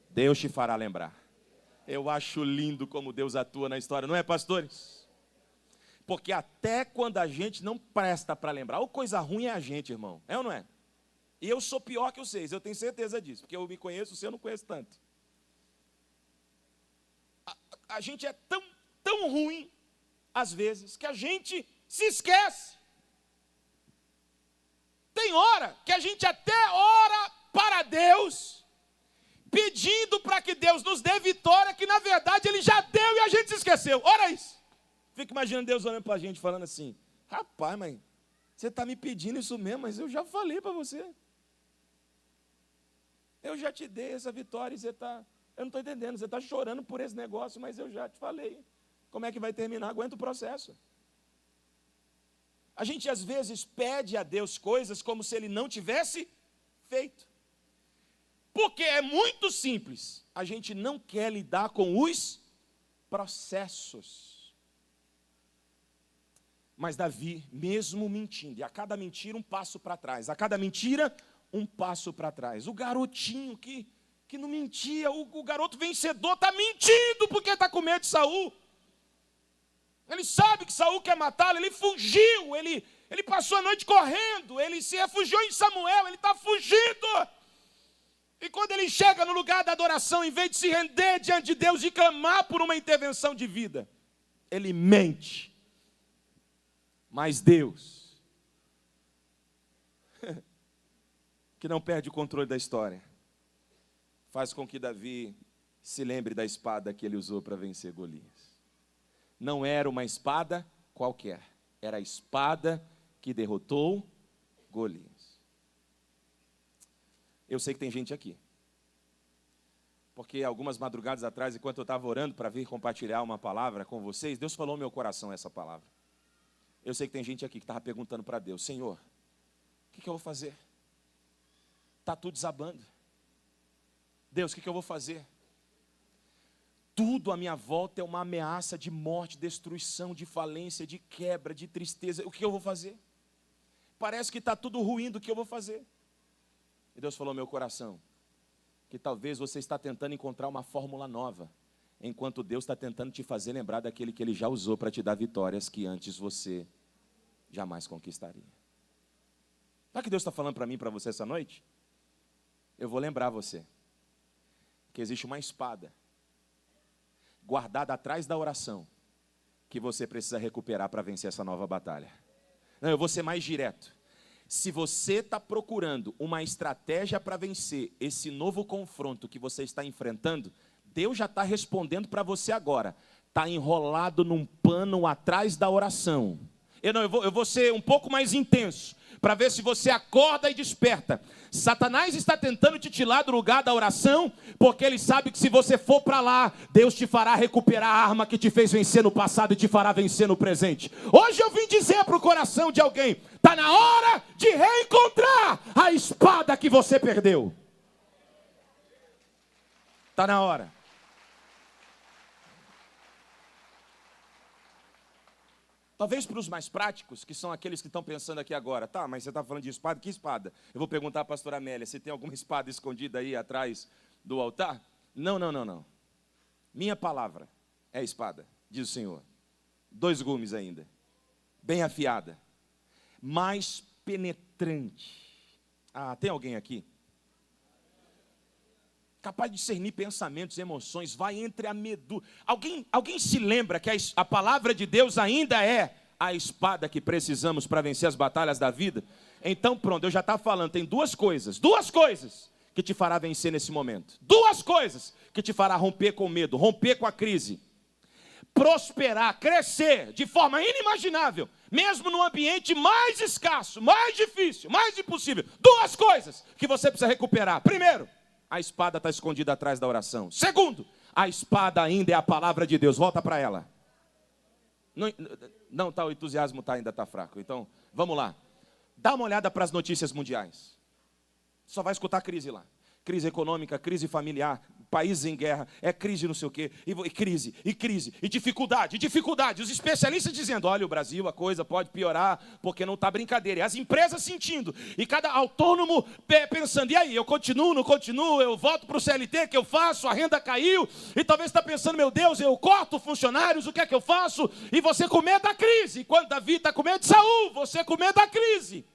Deus te fará lembrar. Eu acho lindo como Deus atua na história, não é, pastores? Porque até quando a gente não presta para lembrar, ou coisa ruim é a gente, irmão, é ou não é? E eu sou pior que vocês, eu tenho certeza disso, porque eu me conheço, você eu não conheço tanto. A gente é tão ruim, às vezes, que a gente se esquece. Tem hora que a gente até ora para Deus, pedindo para que Deus nos dê vitória, que na verdade Ele já deu e a gente se esqueceu. Ora isso. Fica imaginando Deus olhando para a gente, falando assim: rapaz, mãe, você está me pedindo isso mesmo, mas eu já falei para você. Eu já te dei essa vitória e você está... Eu não estou entendendo, você está chorando por esse negócio, mas eu já te falei. Como é que vai terminar? Aguenta o processo. A gente às vezes pede a Deus coisas como se Ele não tivesse feito. Porque é muito simples. A gente não quer lidar com os processos. Mas Davi, mesmo mentindo, e a cada mentira um passo para trás, a cada mentira um passo para trás. O garotinho que não mentia, o garoto vencedor está mentindo porque está com medo de Saul. Ele sabe que Saul quer matá-lo, ele fugiu, ele passou a noite correndo, ele se refugiou em Samuel, ele está fugindo. E quando ele chega no lugar da adoração, em vez de se render diante de Deus e clamar por uma intervenção de vida, ele mente. Mas Deus, que não perde o controle da história, faz com que Davi se lembre da espada que ele usou para vencer Golias. Não era uma espada qualquer, era a espada que derrotou Golias. Eu sei que tem gente aqui, porque algumas madrugadas atrás, enquanto eu estava orando para vir compartilhar uma palavra com vocês, Deus falou no meu coração essa palavra. Eu sei que tem gente aqui que estava perguntando para Deus: Senhor, o que eu vou fazer? Está tudo desabando. Deus, o que eu vou fazer? Tudo à minha volta é uma ameaça de morte, destruição, de falência, de quebra, de tristeza. O que eu vou fazer? Parece que está tudo ruim, do que eu vou fazer? E Deus falou ao meu coração que talvez você está tentando encontrar uma fórmula nova, enquanto Deus está tentando te fazer lembrar daquele que Ele já usou para te dar vitórias que antes você jamais conquistaria. Sabe o que Deus está falando para mim e para você essa noite? Eu vou lembrar você que existe uma espada guardada atrás da oração que você precisa recuperar para vencer essa nova batalha. Não, eu vou ser mais direto. Se você está procurando uma estratégia para vencer esse novo confronto que você está enfrentando, Deus já está respondendo para você agora. Está enrolado num pano atrás da oração. Eu vou ser um pouco mais intenso, para ver se você acorda e desperta. Satanás está tentando te tirar do lugar da oração, porque ele sabe que se você for para lá, Deus te fará recuperar a arma que te fez vencer no passado e te fará vencer no presente. Hoje eu vim dizer para o coração de alguém: está na hora de reencontrar a espada que você perdeu. Está na hora. Talvez para os mais práticos, que são aqueles que estão pensando aqui agora: tá, mas você está falando de espada, que espada? Eu vou perguntar à pastora Amélia, se tem alguma espada escondida aí atrás do altar? Não. Minha palavra é espada, diz o Senhor. 2 gumes ainda, bem afiada, mais penetrante. Ah, tem alguém aqui? Capaz de discernir pensamentos, emoções, vai entre a medula. Alguém se lembra que a palavra de Deus ainda é a espada que precisamos para vencer as batalhas da vida? Então pronto, eu já estava falando, tem duas coisas que te fará vencer nesse momento. 2 coisas que te fará romper com o medo, romper com a crise. Prosperar, crescer de forma inimaginável, mesmo no ambiente mais escasso, mais difícil, mais impossível. 2 coisas que você precisa recuperar. Primeiro, a espada está escondida atrás da oração. Segundo, a espada ainda é a palavra de Deus. Volta para ela. Não, tá, o entusiasmo ainda está fraco. Então, vamos lá. Dá uma olhada para as notícias mundiais. Só vai escutar crise lá. Crise econômica, crise familiar, países em guerra, é crise não sei o quê, e crise, e dificuldade. Os especialistas dizendo: olha, o Brasil, a coisa pode piorar, porque não está brincadeira. E as empresas sentindo, e cada autônomo pensando: e aí, eu continuo, não continuo, eu volto para o CLT, que eu faço, a renda caiu, e talvez está pensando: meu Deus, eu corto funcionários, o que é que eu faço? E você com medo da crise. Enquanto Davi está com medo de Saul, você com medo da crise.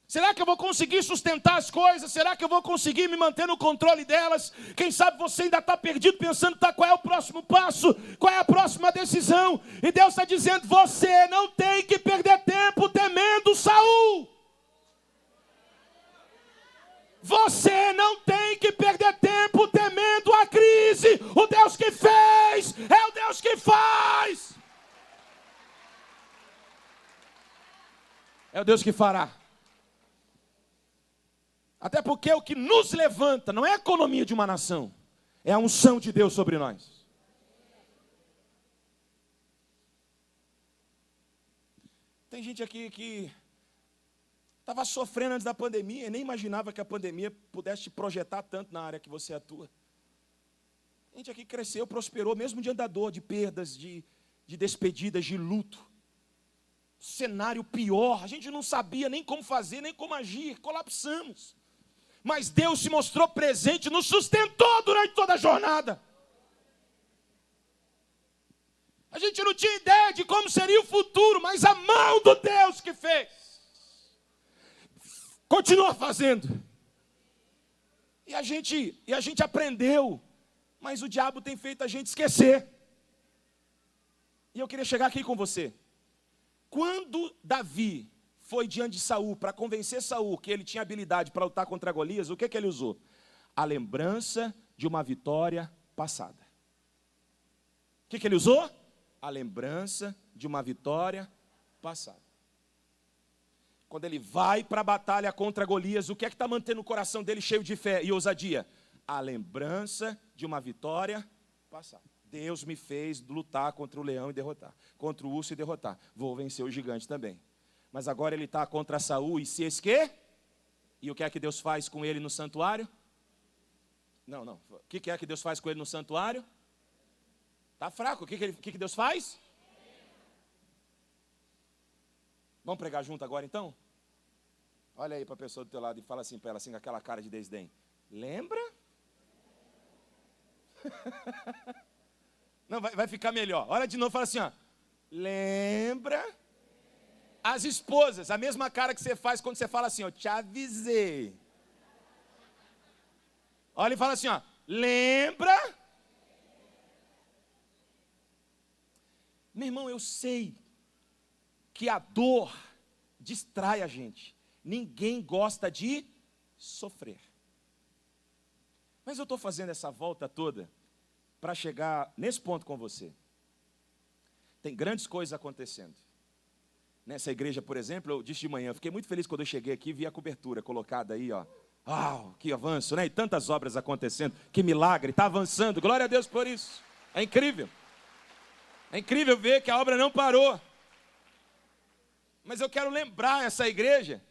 Será que eu vou conseguir sustentar as coisas? Será que eu vou conseguir me manter no controle delas? Quem sabe você ainda está perdido pensando: tá, qual é o próximo passo? Qual é a próxima decisão? E Deus está dizendo: você não tem que perder tempo temendo Saul. Você não tem que perder tempo temendo a crise. O Deus que fez é o Deus que faz. É o Deus que fará. Até porque o que nos levanta não é a economia de uma nação, é a unção de Deus sobre nós. Tem gente aqui que estava sofrendo antes da pandemia e nem imaginava que a pandemia pudesse te projetar tanto na área que você atua. Gente aqui cresceu, prosperou, mesmo diante da dor, de perdas, de despedidas, de luto. Cenário pior, a gente não sabia nem como fazer, nem como agir, colapsamos. Mas Deus se mostrou presente, nos sustentou durante toda a jornada. A gente não tinha ideia de como seria o futuro, mas a mão do Deus que fez continua fazendo. E a gente aprendeu, mas o diabo tem feito a gente esquecer. E eu queria chegar aqui com você. Quando Davi foi diante de Saul para convencer Saul que ele tinha habilidade para lutar contra Golias, o que ele usou? A lembrança de uma vitória passada. O que ele usou? A lembrança de uma vitória passada. Quando ele vai para a batalha contra Golias, o que é que está mantendo o coração dele cheio de fé e ousadia? A lembrança de uma vitória passada. Deus me fez lutar contra o leão e derrotar, contra o urso e derrotar. Vou vencer o gigante também. Mas agora ele está contra Saul e se esquece. E o que é que Deus faz com ele no santuário? Não. O que é que Deus faz com ele no santuário? Está fraco. O que Deus faz? Vamos pregar junto agora então? Olha aí para a pessoa do teu lado e fala assim para ela, assim, com aquela cara de desdém. Lembra? Não, vai ficar melhor. Olha de novo, fala assim, ó. Lembra? As esposas, a mesma cara que você faz quando você fala assim, ó, te avisei. Olha e fala assim, ó, lembra? Meu irmão, eu sei que a dor distrai a gente. Ninguém gosta de sofrer. Mas eu estou fazendo essa volta toda para chegar nesse ponto com você. Tem grandes coisas acontecendo. Nessa igreja, por exemplo, eu disse de manhã, eu fiquei muito feliz quando eu cheguei aqui e vi a cobertura colocada aí, ó. Que avanço, né? E tantas obras acontecendo, que milagre, está avançando, glória a Deus por isso. É incrível. É incrível ver que a obra não parou. Mas eu quero lembrar essa igreja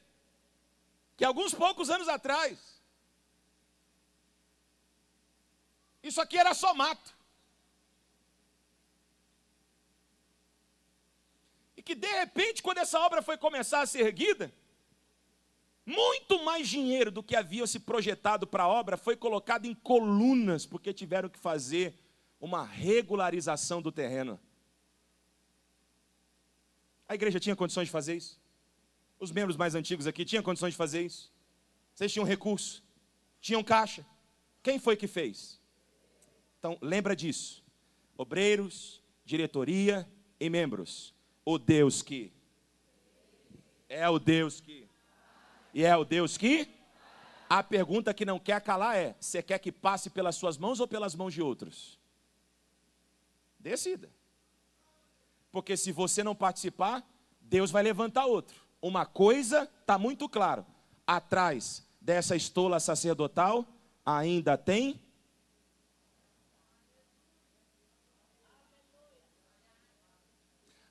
que alguns poucos anos atrás, isso aqui era só mato. E que de repente, quando essa obra foi começar a ser erguida, muito mais dinheiro do que havia se projetado para a obra foi colocado em colunas, porque tiveram que fazer uma regularização do terreno. A igreja tinha condições de fazer isso? Os membros mais antigos aqui tinham condições de fazer isso? Vocês tinham recurso? Tinham caixa? Quem foi que fez? Então, lembra disso. Obreiros, diretoria e membros. O Deus que é o Deus que e é o Deus que a pergunta que não quer calar é: você quer que passe pelas suas mãos ou pelas mãos de outros? Decida. Porque se você não participar, Deus vai levantar outro. Uma coisa está muito claro: atrás dessa estola sacerdotal ainda tem.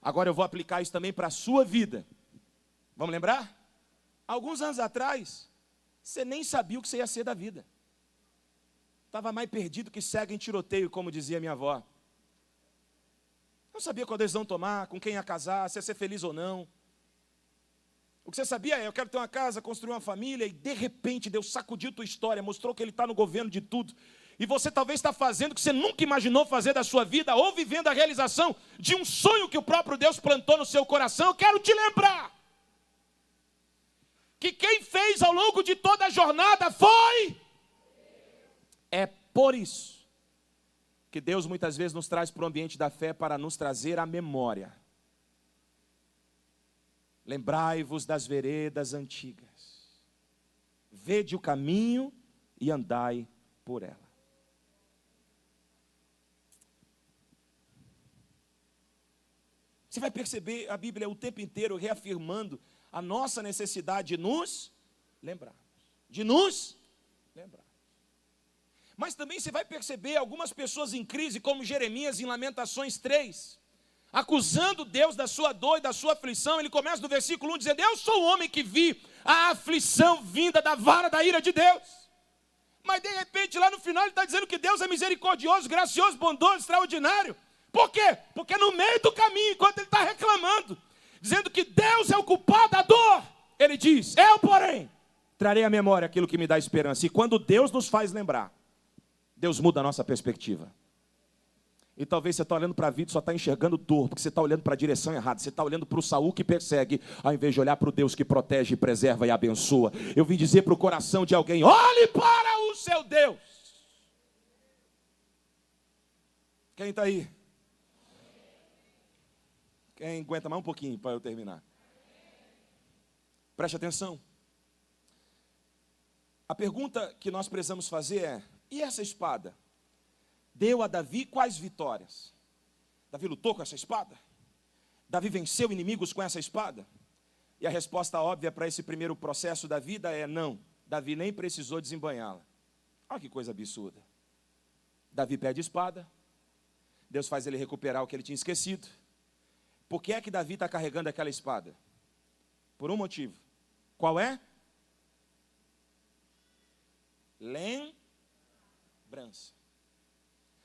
Agora eu vou aplicar isso também para a sua vida. Vamos lembrar? Alguns anos atrás, você nem sabia o que você ia ser da vida. Estava mais perdido que cego em tiroteio, como dizia minha avó. Não sabia qual decisão tomar, com quem ia casar, se ia ser feliz ou não. O que você sabia é: eu quero ter uma casa, construir uma família, e de repente Deus sacudiu tua história, mostrou que Ele está no governo de tudo. E você talvez está fazendo o que você nunca imaginou fazer da sua vida, ou vivendo a realização de um sonho que o próprio Deus plantou no seu coração. Eu quero te lembrar que quem fez ao longo de toda a jornada foi. É por isso que Deus muitas vezes nos traz para o ambiente da fé para nos trazer a memória. Lembrai-vos das veredas antigas. vede o caminho e andai por ela. Você vai perceber a Bíblia o tempo inteiro reafirmando a nossa necessidade de nos lembrar. De nos lembrar. Mas também você vai perceber algumas pessoas em crise, como Jeremias em Lamentações 3, acusando Deus da sua dor e da sua aflição. Ele começa no versículo 1 dizendo: eu sou o homem que vi a aflição vinda da vara da ira de Deus. Mas de repente lá no final ele está dizendo que Deus é misericordioso, gracioso, bondoso, extraordinário. Por quê? Porque no meio do caminho, enquanto ele está reclamando, dizendo que Deus é o culpado da dor, ele diz: eu, porém, trarei à memória aquilo que me dá esperança. E quando Deus nos faz lembrar, Deus muda a nossa perspectiva. E talvez você está olhando para a vida e só está enxergando dor, porque você está olhando para a direção errada. Você está olhando para o Saul que persegue, ao invés de olhar para o Deus que protege, preserva e abençoa. Eu vim dizer para o coração de alguém: olhe para o seu Deus. Quem está aí? Quem aguenta mais um pouquinho para eu terminar? Preste atenção. A pergunta que nós precisamos fazer é: e essa espada deu a Davi quais vitórias? Davi lutou com essa espada? Davi venceu inimigos com essa espada? E a resposta óbvia para esse primeiro processo da vida é não. Davi nem precisou desembainhá-la. Olha que coisa absurda. Davi pede espada, Deus faz ele recuperar o que ele tinha esquecido. Por que é que Davi está carregando aquela espada? Por um motivo. Qual é? Lembrança.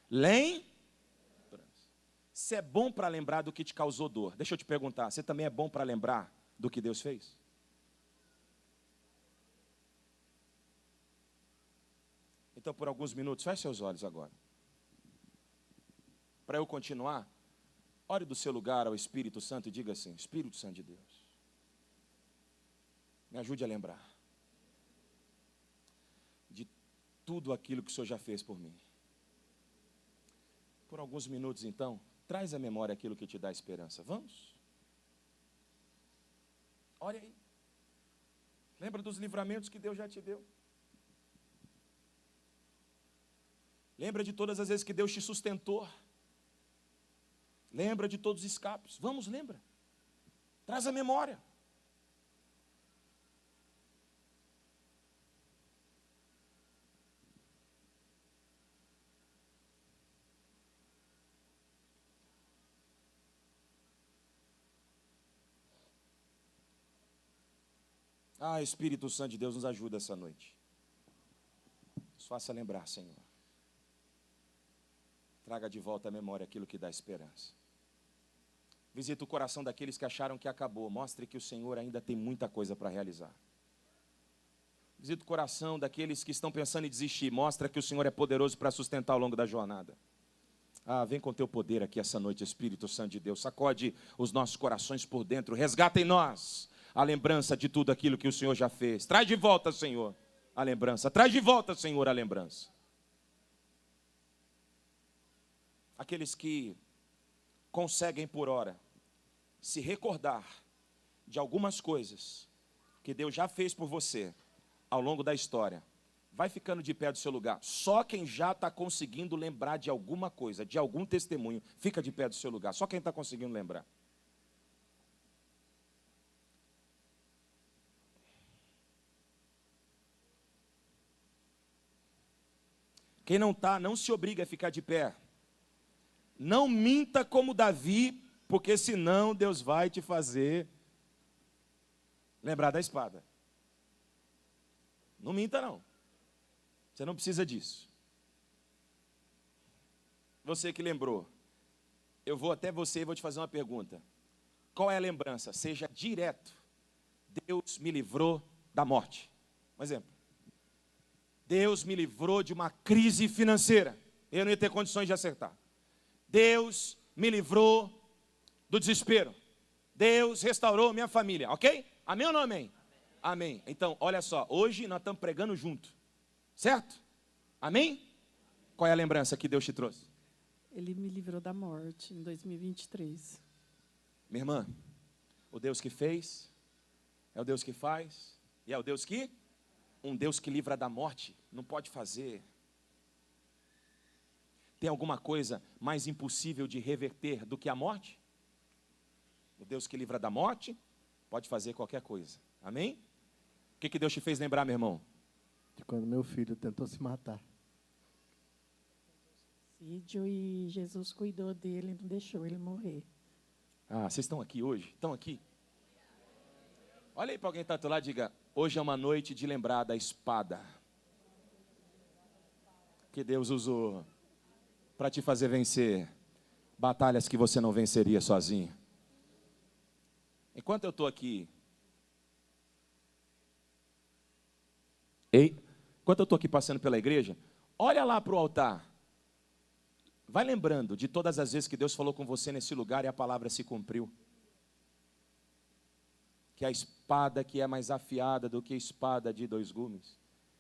Lembrança. Você é bom para lembrar do que te causou dor. Deixa eu te perguntar, você também é bom para lembrar do que Deus fez? Então, por alguns minutos, feche seus olhos agora. Para eu continuar, ore do seu lugar ao Espírito Santo e diga assim: Espírito Santo de Deus, me ajude a lembrar de tudo aquilo que o Senhor já fez por mim. Por alguns minutos, então, traz à memória aquilo que te dá esperança. Vamos? Olha aí. Lembra dos livramentos que Deus já te deu. Lembra de todas as vezes que Deus te sustentou. Lembra de todos os escapes. Vamos, lembra. Traz a memória. Ah, Espírito Santo de Deus, nos ajuda essa noite. Nos faça lembrar, Senhor. Traga de volta à memória aquilo que dá esperança. Visita o coração daqueles que acharam que acabou. Mostre que o Senhor ainda tem muita coisa para realizar. Visita o coração daqueles que estão pensando em desistir. Mostra que o Senhor é poderoso para sustentar ao longo da jornada. Ah, vem com teu poder aqui essa noite, Espírito Santo de Deus. Sacode os nossos corações por dentro. Resgata em nós a lembrança de tudo aquilo que o Senhor já fez. Traz de volta, Senhor, a lembrança. Traz de volta, Senhor, a lembrança. Aqueles que conseguem por hora se recordar de algumas coisas que Deus já fez por você ao longo da história, vai ficando de pé do seu lugar. Só quem já está conseguindo lembrar de alguma coisa, de algum testemunho, fica de pé do seu lugar. Só quem está conseguindo lembrar. Quem não está, não se obriga a ficar de pé. Não minta como Davi, porque senão Deus vai te fazer lembrar da espada. Não minta, não. Você não precisa disso. Você que lembrou, eu vou até você e vou te fazer uma pergunta. Qual é a lembrança? Seja direto. Deus me livrou da morte. Um exemplo. Deus me livrou de uma crise financeira. Eu não ia ter condições de acertar. Deus me livrou do desespero. Deus restaurou minha família, ok? Amém ou não amém? Amém. Então, olha só, hoje nós estamos pregando junto, certo? Amém? Qual é a lembrança que Deus te trouxe? Ele me livrou da morte em 2023. Minha irmã, o Deus que fez, é o Deus que faz, e é o Deus que um Deus que livra da morte não pode fazer? Tem alguma coisa mais impossível de reverter do que a morte? O Deus que livra da morte pode fazer qualquer coisa. Amém? O que Deus te fez lembrar, meu irmão? De quando meu filho tentou se matar. E Jesus cuidou dele, não deixou ele morrer. Ah, vocês estão aqui hoje? Estão aqui? Olha aí para alguém que está do lado e diga: hoje é uma noite de lembrar da espada que Deus usou para te fazer vencer batalhas que você não venceria sozinho. Enquanto eu estou aqui, enquanto eu estou aqui passando pela igreja, olha lá para o altar. Vai lembrando de todas as vezes que Deus falou com você nesse lugar e a palavra se cumpriu. Que a espada que é mais afiada do que a espada de 2 gumes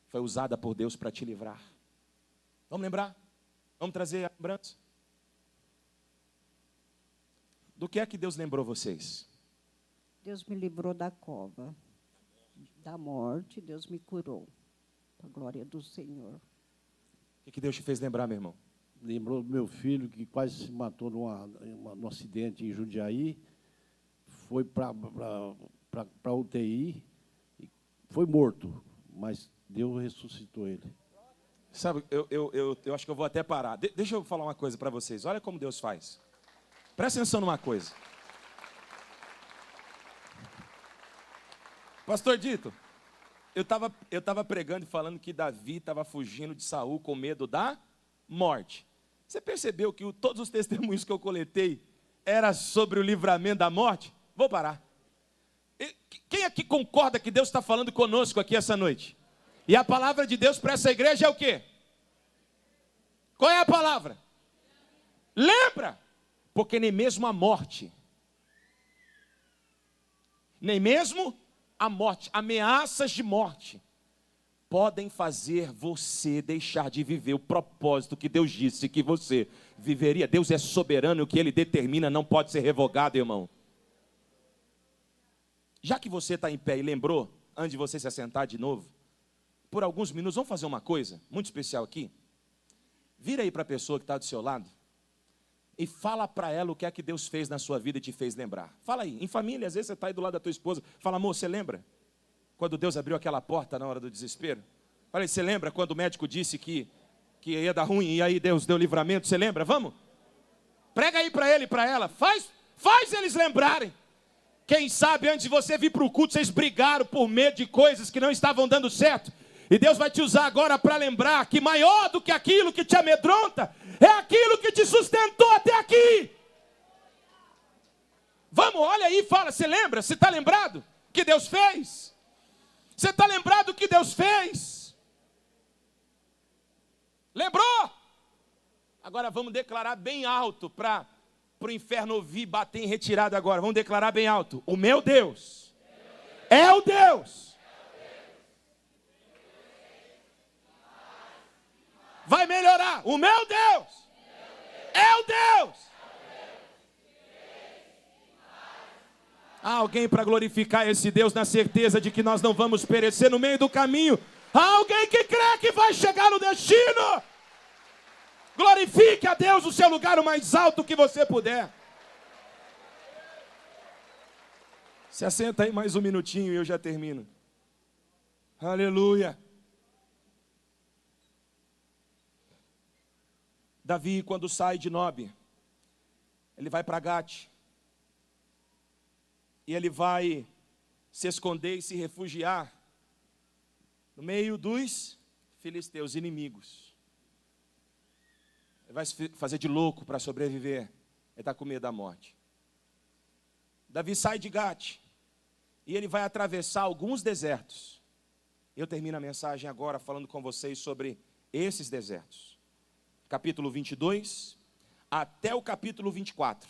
foi usada por Deus para te livrar. Vamos lembrar? Vamos trazer a lembrança? Do que é que Deus lembrou vocês? Deus me livrou da cova, da morte, Deus me curou. Para a glória do Senhor. O que Deus te fez lembrar, meu irmão? Lembrou do meu filho que quase se matou num acidente em Jundiaí. Foi para UTI e foi morto, mas Deus ressuscitou ele. Sabe, eu acho que eu vou até parar. Deixa eu falar uma coisa para vocês. Olha como Deus faz. Presta atenção numa coisa. Pastor Dito, eu estava pregando e falando que Davi estava fugindo de Saul com medo da morte. Você percebeu que todos os testemunhos que eu coletei era sobre o livramento da morte? Vou parar. Quem aqui concorda que Deus está falando conosco aqui essa noite? E a palavra de Deus para essa igreja é o quê? Qual é a palavra? Lembra? Porque nem mesmo a morte, nem mesmo a morte, ameaças de morte, podem fazer você deixar de viver o propósito que Deus disse que você viveria. Deus é soberano e o que Ele determina não pode ser revogado, irmão. Já que você está em pé e lembrou, antes de você se assentar de novo, por alguns minutos, vamos fazer uma coisa muito especial aqui? Vira aí para a pessoa que está do seu lado e fala para ela o que é que Deus fez na sua vida e te fez lembrar. Fala aí, em família, às vezes você está aí do lado da tua esposa, fala: amor, você lembra? Quando Deus abriu aquela porta na hora do desespero? Olha aí, você lembra quando o médico disse que ia dar ruim e aí Deus deu livramento? Você lembra? Vamos? Prega aí para ele e para ela. Faz eles lembrarem. Quem sabe antes de você vir para o culto, vocês brigaram por medo de coisas que não estavam dando certo. E Deus vai te usar agora para lembrar que maior do que aquilo que te amedronta é aquilo que te sustentou até aqui. Vamos, olha aí e fala: você lembra? Você está lembrado que Deus fez? Você está lembrado que Deus fez? Lembrou? Agora vamos declarar bem alto para o inferno ouvir, bater em retirada agora. Vamos declarar bem alto: o meu Deus é o Deus. Vai melhorar. O meu Deus é o Deus. Há alguém para glorificar esse Deus na certeza de que nós não vamos perecer no meio do caminho. Há alguém que crê que vai chegar no destino. Glorifique a Deus no seu lugar o mais alto que você puder. Se assenta aí mais um minutinho e eu já termino. Aleluia. Davi, quando sai de Nob, ele vai para Gate. E ele vai se esconder e se refugiar no meio dos filisteus inimigos. Ele vai se fazer de louco para sobreviver. Ele está com medo da morte. Davi sai de Gate e ele vai atravessar alguns desertos. Eu termino a mensagem agora falando com vocês sobre esses desertos. Capítulo 22 até o capítulo 24.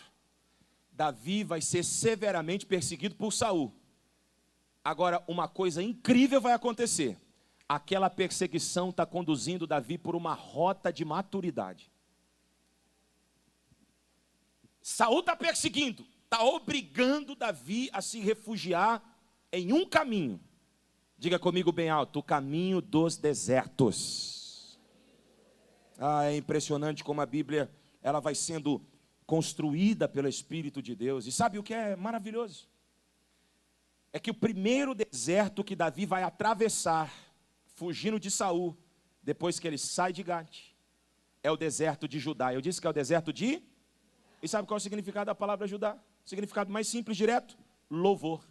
Davi vai ser severamente perseguido por Saul. Agora, uma coisa incrível vai acontecer. Aquela perseguição está conduzindo Davi por uma rota de maturidade. Saul está perseguindo, está obrigando Davi a se refugiar em um caminho Diga comigo bem alto: o caminho dos desertos. É impressionante como a Bíblia ela vai sendo construída pelo Espírito de Deus. E sabe o que é maravilhoso? É que o primeiro deserto que Davi vai atravessar, fugindo de Saul, depois que ele sai de Gate, é o deserto de Judá. Eu disse que é o deserto de... E sabe qual é o significado da palavra Judá? O significado mais simples, direto: louvor.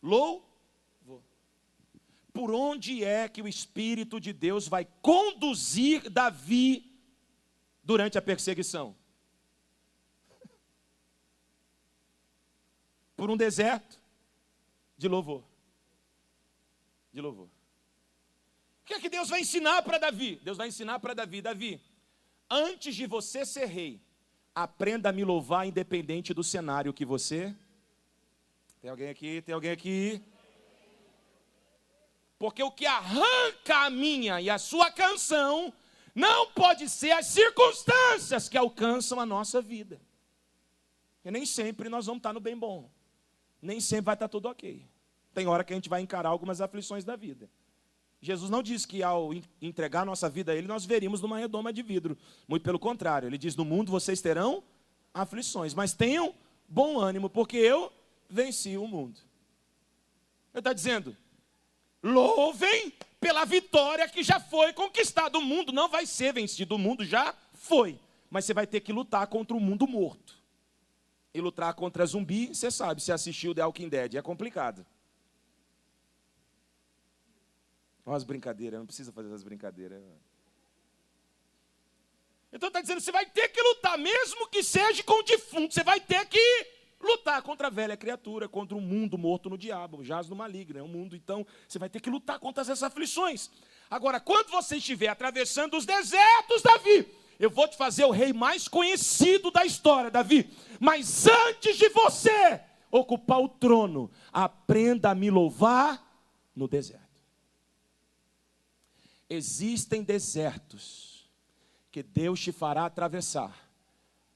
Louvor. Por onde é que o Espírito de Deus vai conduzir Davi durante a perseguição? Por um deserto de louvor. De louvor. O que é que Deus vai ensinar para Davi? Deus vai ensinar para Davi: Davi, antes de você ser rei, aprenda a me louvar independente do cenário que você... Tem alguém aqui? Tem alguém aqui? Porque o que arranca a minha e a sua canção não pode ser as circunstâncias que alcançam a nossa vida. Porque nem sempre nós vamos estar no bem bom. Nem sempre vai estar tudo ok. Tem hora que a gente vai encarar algumas aflições da vida. Jesus não diz que ao entregar a nossa vida a Ele, nós veríamos numa redoma de vidro. Muito pelo contrário, Ele diz: no mundo vocês terão aflições, mas tenham bom ânimo, porque eu venci o mundo. Ele está dizendo: louvem pela vitória que já foi conquistada. O mundo não vai ser vencido, o mundo já foi. Mas você vai ter que lutar contra o mundo morto. E lutar contra zumbi, você sabe, se assistiu The Walking Dead, é complicado. Olha as brincadeiras, não precisa fazer as brincadeiras. Então está dizendo, você vai ter que lutar, mesmo que seja com o defunto, você vai ter que lutar contra a velha criatura, contra um mundo morto no diabo, jaz no maligno, é um mundo, então você vai ter que lutar contra essas aflições. Agora, quando você estiver atravessando os desertos, Davi, eu vou te fazer o rei mais conhecido da história, Davi, mas antes de você ocupar o trono, aprenda a me louvar no deserto. Existem desertos que Deus te fará atravessar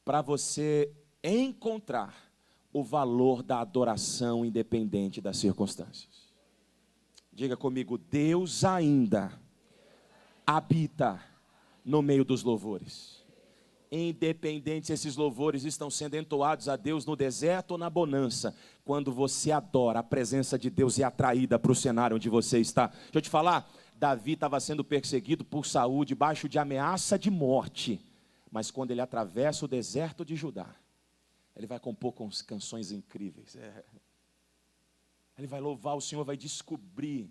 para você encontrar o valor da adoração independente das circunstâncias. Diga comigo: Deus ainda habita no meio dos louvores. Independente se esses louvores estão sendo entoados a Deus no deserto ou na bonança, quando você adora, a presença de Deus é atraída para o cenário onde você está. Deixa eu te falar, Davi estava sendo perseguido por Saul, debaixo de ameaça de morte, mas quando ele atravessa o deserto de Judá, ele vai compor canções incríveis. Ele vai louvar o Senhor, vai descobrir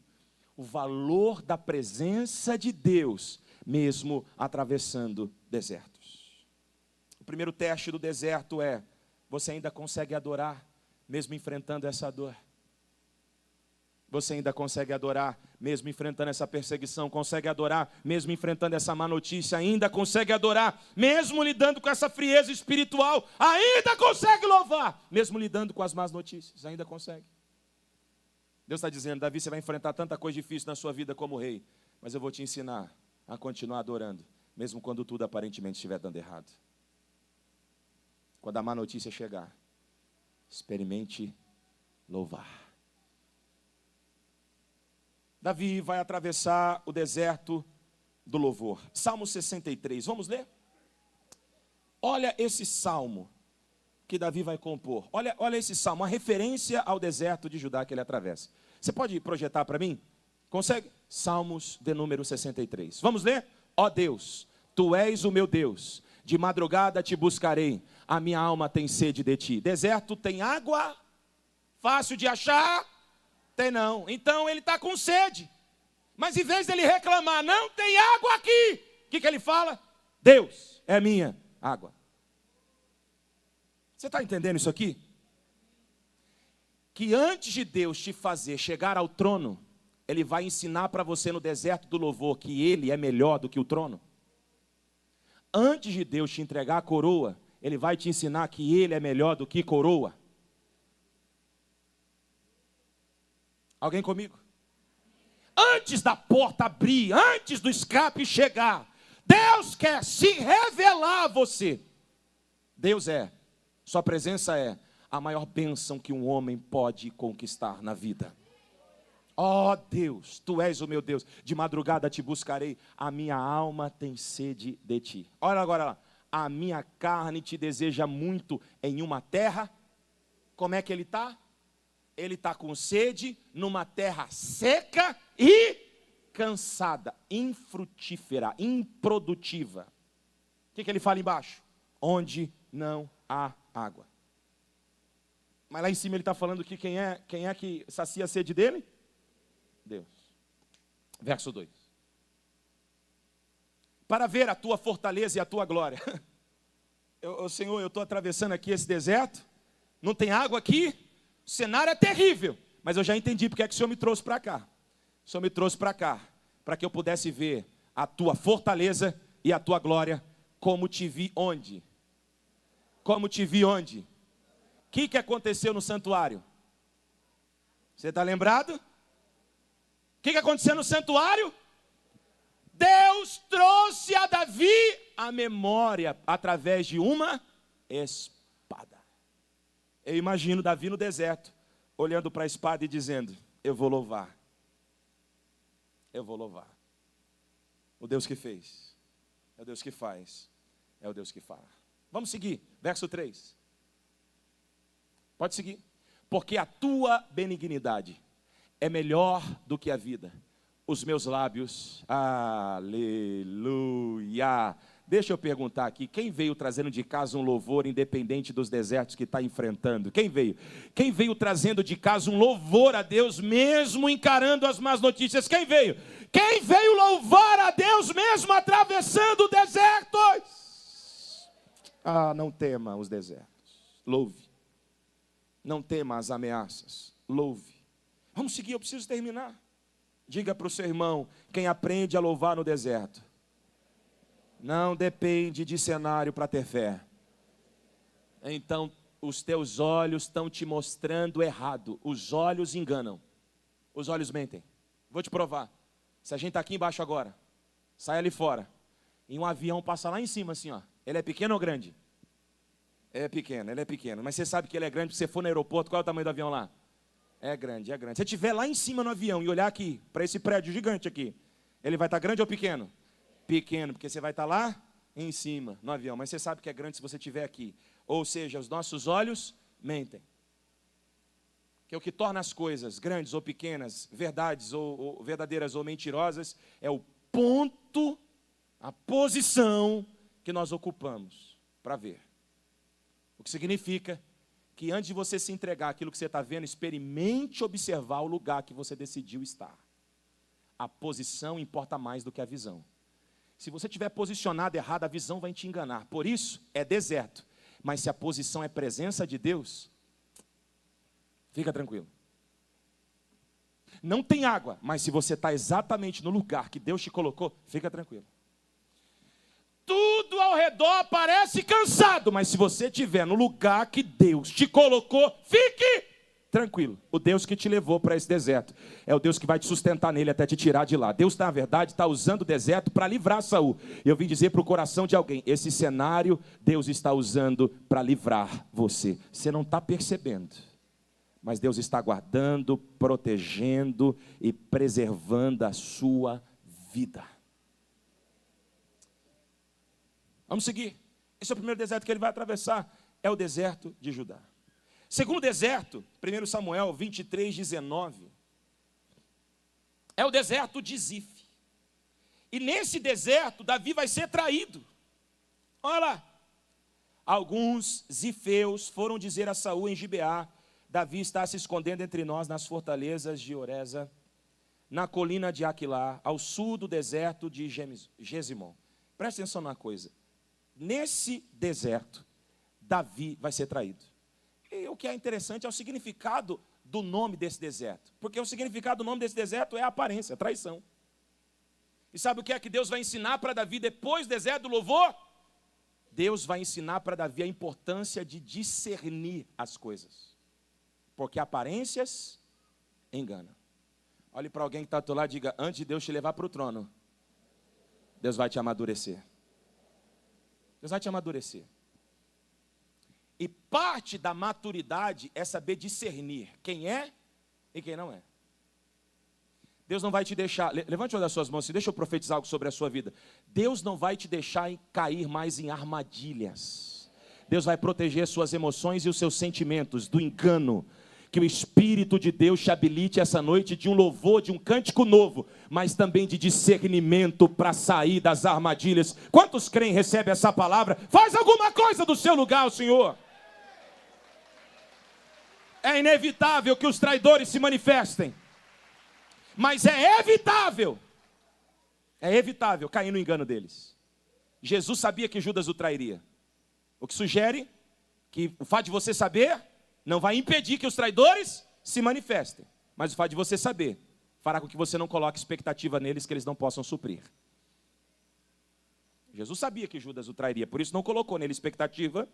o valor da presença de Deus, mesmo atravessando desertos. O primeiro teste do deserto é: você ainda consegue adorar, mesmo enfrentando essa dor? Você ainda consegue adorar, mesmo enfrentando essa perseguição? Consegue adorar, mesmo enfrentando essa má notícia? Ainda consegue adorar, mesmo lidando com essa frieza espiritual? Ainda consegue louvar, mesmo lidando com as más notícias? Ainda consegue. Deus está dizendo: Davi, você vai enfrentar tanta coisa difícil na sua vida como rei, mas eu vou te ensinar a continuar adorando, mesmo quando tudo aparentemente estiver dando errado. Quando a má notícia chegar, experimente louvar. Davi vai atravessar o deserto do louvor. Salmo 63, vamos ler? Olha esse salmo que Davi vai compor. Olha esse salmo, uma referência ao deserto de Judá que ele atravessa. Você pode projetar para mim? Consegue? Salmos de número 63. Vamos ler? Ó Deus, Tu és o meu Deus, de madrugada te buscarei, a minha alma tem sede de Ti. Deserto tem água? Fácil de achar? Tem não. Então ele está com sede. Mas em vez dele reclamar, não tem água aqui, o que ele fala? Deus é minha água. Você está entendendo isso aqui? Que antes de Deus te fazer chegar ao trono, Ele vai ensinar para você no deserto do louvor que Ele é melhor do que o trono. Antes de Deus te entregar a coroa, Ele vai te ensinar que Ele é melhor do que coroa. Alguém comigo? Antes da porta abrir, antes do escape chegar, Deus quer se revelar a você. Deus é, sua presença é a maior bênção que um homem pode conquistar na vida. Ó Deus, tu és o meu Deus, de madrugada te buscarei, a minha alma tem sede de ti. Olha agora lá, a minha carne te deseja muito em uma terra. Como é que ele está? Ele está com sede numa terra seca e cansada, infrutífera, improdutiva. O que ele fala embaixo? Onde não há água. Mas lá em cima ele está falando que quem é que sacia a sede dele? Deus. Verso 2. Para ver a tua fortaleza e a tua glória. Senhor, eu estou atravessando aqui esse deserto, não tem água aqui, o cenário é terrível, mas eu já entendi porque é que o Senhor me trouxe para cá. O Senhor me trouxe para cá, para que eu pudesse ver a tua fortaleza e a tua glória, como te vi onde? Como te vi onde? O que aconteceu no santuário? Você está lembrado? O que aconteceu no santuário? Deus trouxe a Davi a memória através de uma espada. Eu imagino Davi no deserto, olhando para a espada e dizendo: eu vou louvar. Eu vou louvar. O Deus que fez, é o Deus que faz, é o Deus que fala. Vamos seguir, verso 3. Pode seguir. Porque a tua benignidade é melhor do que a vida. Os meus lábios, aleluia. Deixa eu perguntar aqui, quem veio trazendo de casa um louvor independente dos desertos que está enfrentando? Quem veio? Quem veio trazendo de casa um louvor a Deus, mesmo encarando as más notícias? Quem veio? Quem veio louvar a Deus mesmo atravessando desertos? Não tema os desertos, louve. Não tema as ameaças, louve. Vamos seguir, eu preciso terminar. Diga para o seu irmão, quem aprende a louvar no deserto, não depende de cenário para ter fé. Então, os teus olhos estão te mostrando errado. Os olhos enganam. Os olhos mentem. Vou te provar. Se a gente está aqui embaixo agora, sai ali fora, e um avião passa lá em cima assim, ó. Ele é pequeno ou grande? É pequeno, ele é pequeno. Mas você sabe que ele é grande, se você for no aeroporto, qual é o tamanho do avião lá? É grande, é grande. Se você estiver lá em cima no avião e olhar aqui, para esse prédio gigante aqui, ele vai estar grande ou pequeno? Pequeno, porque você vai estar lá em cima, no avião. Mas você sabe que é grande se você estiver aqui. Ou seja, os nossos olhos mentem. Que o que torna as coisas grandes ou pequenas, verdades ou verdadeiras ou mentirosas, é o ponto, a posição que nós ocupamos para ver. O que significa que antes de você se entregar àquilo que você está vendo, experimente observar o lugar que você decidiu estar. A posição importa mais do que a visão. Se você estiver posicionado errado, a visão vai te enganar. Por isso, é deserto. Mas se a posição é presença de Deus, fica tranquilo. Não tem água, mas se você está exatamente no lugar que Deus te colocou, fica tranquilo. Tudo ao redor parece cansado, mas se você estiver no lugar que Deus te colocou, fique tranquilo. O Deus que te levou para esse deserto é o Deus que vai te sustentar nele até te tirar de lá. Deus, na verdade, está usando o deserto para livrar Saul. Eu vim dizer para o coração de alguém, esse cenário Deus está usando para livrar você. Você não está percebendo, mas Deus está guardando, protegendo e preservando a sua vida. Vamos seguir. Esse é o primeiro deserto que ele vai atravessar. É o deserto de Judá. Segundo deserto, 1 Samuel 23, 19. É o deserto de Zif. E nesse deserto, Davi vai ser traído. Olha lá. Alguns zifeus foram dizer a Saul em Gibeá: Davi está se escondendo entre nós nas fortalezas de Oreza, na colina de Aquilá, ao sul do deserto de Gesimon. Presta atenção numa coisa. Nesse deserto, Davi vai ser traído. E o que é interessante é o significado do nome desse deserto. Porque o significado do nome desse deserto é a aparência, a traição. E sabe o que é que Deus vai ensinar para Davi depois do deserto do louvor? Deus vai ensinar para Davi a importância de discernir as coisas. Porque aparências enganam. Olhe para alguém que está ao teu lado e diga: antes de Deus te levar para o trono, Deus vai te amadurecer. Deus vai te amadurecer. E parte da maturidade é saber discernir quem é e quem não é. Deus não vai te deixar, levante uma das suas mãos, deixa eu profetizar algo sobre a sua vida. Deus não vai te deixar cair mais em armadilhas. Deus vai proteger suas emoções e os seus sentimentos do engano. Que o Espírito de Deus te habilite essa noite de um louvor, de um cântico novo, mas também de discernimento para sair das armadilhas. Quantos creem, recebem essa palavra? Faz alguma coisa do seu lugar, Senhor. É inevitável que os traidores se manifestem. Mas é evitável cair no engano deles. Jesus sabia que Judas o trairia. O que sugere que o fato de você saber não vai impedir que os traidores se manifestem. Mas o fato de você saber fará com que você não coloque expectativa neles que eles não possam suprir. Jesus sabia que Judas o trairia, por isso não colocou nele expectativa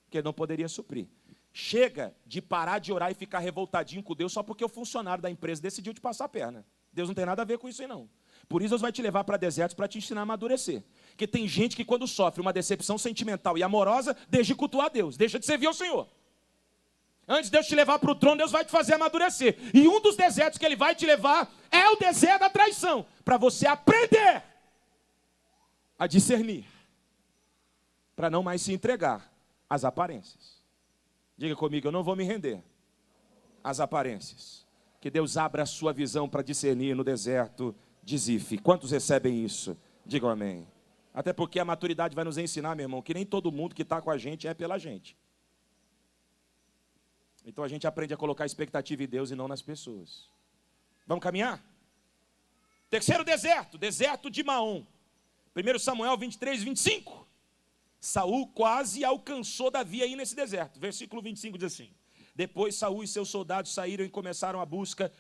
que ele não poderia suprir. Chega de parar de orar e ficar revoltadinho com Deus só porque o funcionário da empresa decidiu te passar a perna. Deus não tem nada a ver com isso aí não. Por isso Deus vai te levar para desertos para te ensinar a amadurecer. Porque tem gente que quando sofre uma decepção sentimental e amorosa, deixa de cultuar a Deus, deixa de servir ao Senhor. Antes de Deus te levar para o trono, Deus vai te fazer amadurecer. E um dos desertos que Ele vai te levar é o deserto da traição. Para você aprender a discernir. Para não mais se entregar às aparências. Diga comigo, eu não vou me render às aparências. Que Deus abra a sua visão para discernir no deserto de Zif. Quantos recebem isso? Digam amém. Até porque a maturidade vai nos ensinar, meu irmão, que nem todo mundo que está com a gente é pela gente. Então a gente aprende a colocar expectativa em Deus e não nas pessoas. Vamos caminhar? Terceiro deserto, deserto de Maom. 1 Samuel 23, 25. Saul quase alcançou Davi aí nesse deserto. Versículo 25 diz assim: depois Saul e seus soldados saíram e começaram a busca.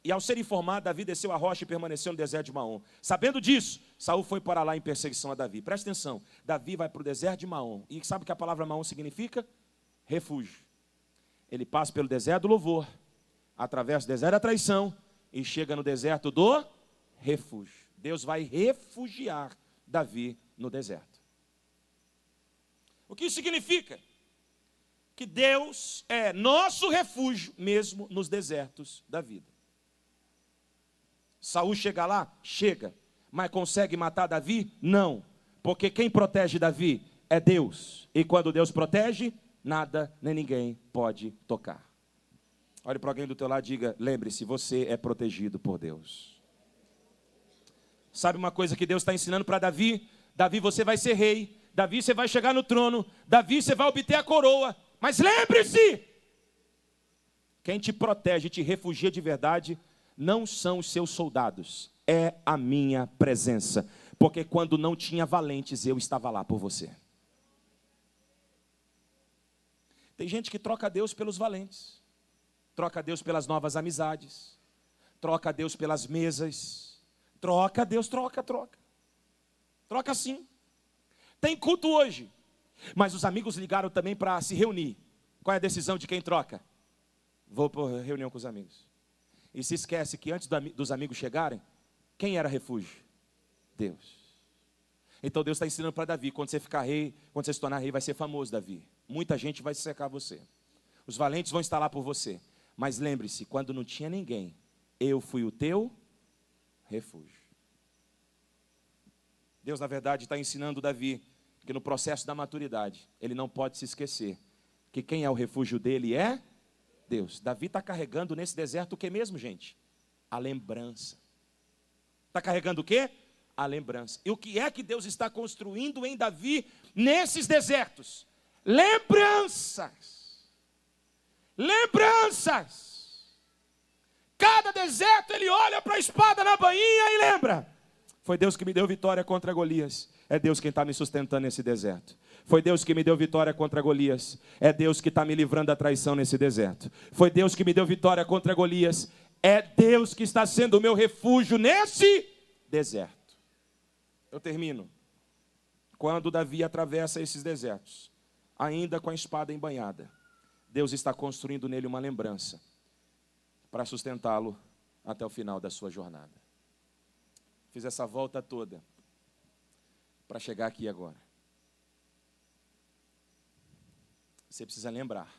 E ao ser informado, Davi desceu a rocha e permaneceu no deserto de Maom. Sabendo disso, Saul foi para lá em perseguição a Davi. Presta atenção, Davi vai para o deserto de Maom. E sabe o que a palavra Maom significa? Refúgio. Ele passa pelo deserto do louvor, atravessa o deserto da traição e chega no deserto do refúgio. Deus vai refugiar Davi no deserto. O que isso significa? Que Deus é nosso refúgio mesmo nos desertos da vida. Saul chega lá? Chega. Mas consegue matar Davi? Não. Porque quem protege Davi é Deus. E quando Deus protege, nada nem ninguém pode tocar. Olhe para alguém do teu lado e diga, lembre-se, você é protegido por Deus. Sabe uma coisa que Deus está ensinando para Davi? Davi, você vai ser rei. Davi, você vai chegar no trono. Davi, você vai obter a coroa. Mas lembre-se, quem te protege e te refugia de verdade não são os seus soldados, é a minha presença. Porque quando não tinha valentes, eu estava lá por você. Tem gente que troca Deus pelos valentes, troca Deus pelas novas amizades, troca Deus pelas mesas, troca Deus, troca sim. Tem culto hoje. Mas os amigos ligaram também para se reunir. Qual é a decisão de quem troca? Vou para reunião com os amigos. E se esquece que antes dos amigos chegarem, quem era refúgio? Deus. Então Deus está ensinando para Davi, quando você ficar rei, quando você se tornar rei, vai ser famoso, Davi. Muita gente vai cercar você. Os valentes vão estar lá por você. Mas lembre-se, quando não tinha ninguém, eu fui o teu refúgio. Deus, na verdade, está ensinando Davi que no processo da maturidade, ele não pode se esquecer que quem é o refúgio dele é Deus. Davi está carregando nesse deserto o que mesmo, gente? A lembrança. Está carregando o quê? A lembrança. E o que é que Deus está construindo em Davi nesses desertos? Lembranças. Lembranças. Cada deserto ele olha para a espada na bainha e lembra. Foi Deus que me deu vitória contra Golias. É Deus quem está me sustentando nesse deserto. Foi Deus que me deu vitória contra Golias. É Deus que está me livrando da traição nesse deserto. Foi Deus que me deu vitória contra Golias. É Deus que está sendo o meu refúgio nesse deserto. Eu termino. Quando Davi atravessa esses desertos, ainda com a espada embainhada, Deus está construindo nele uma lembrança para sustentá-lo até o final da sua jornada. Fiz essa volta toda para chegar aqui agora. Você precisa lembrar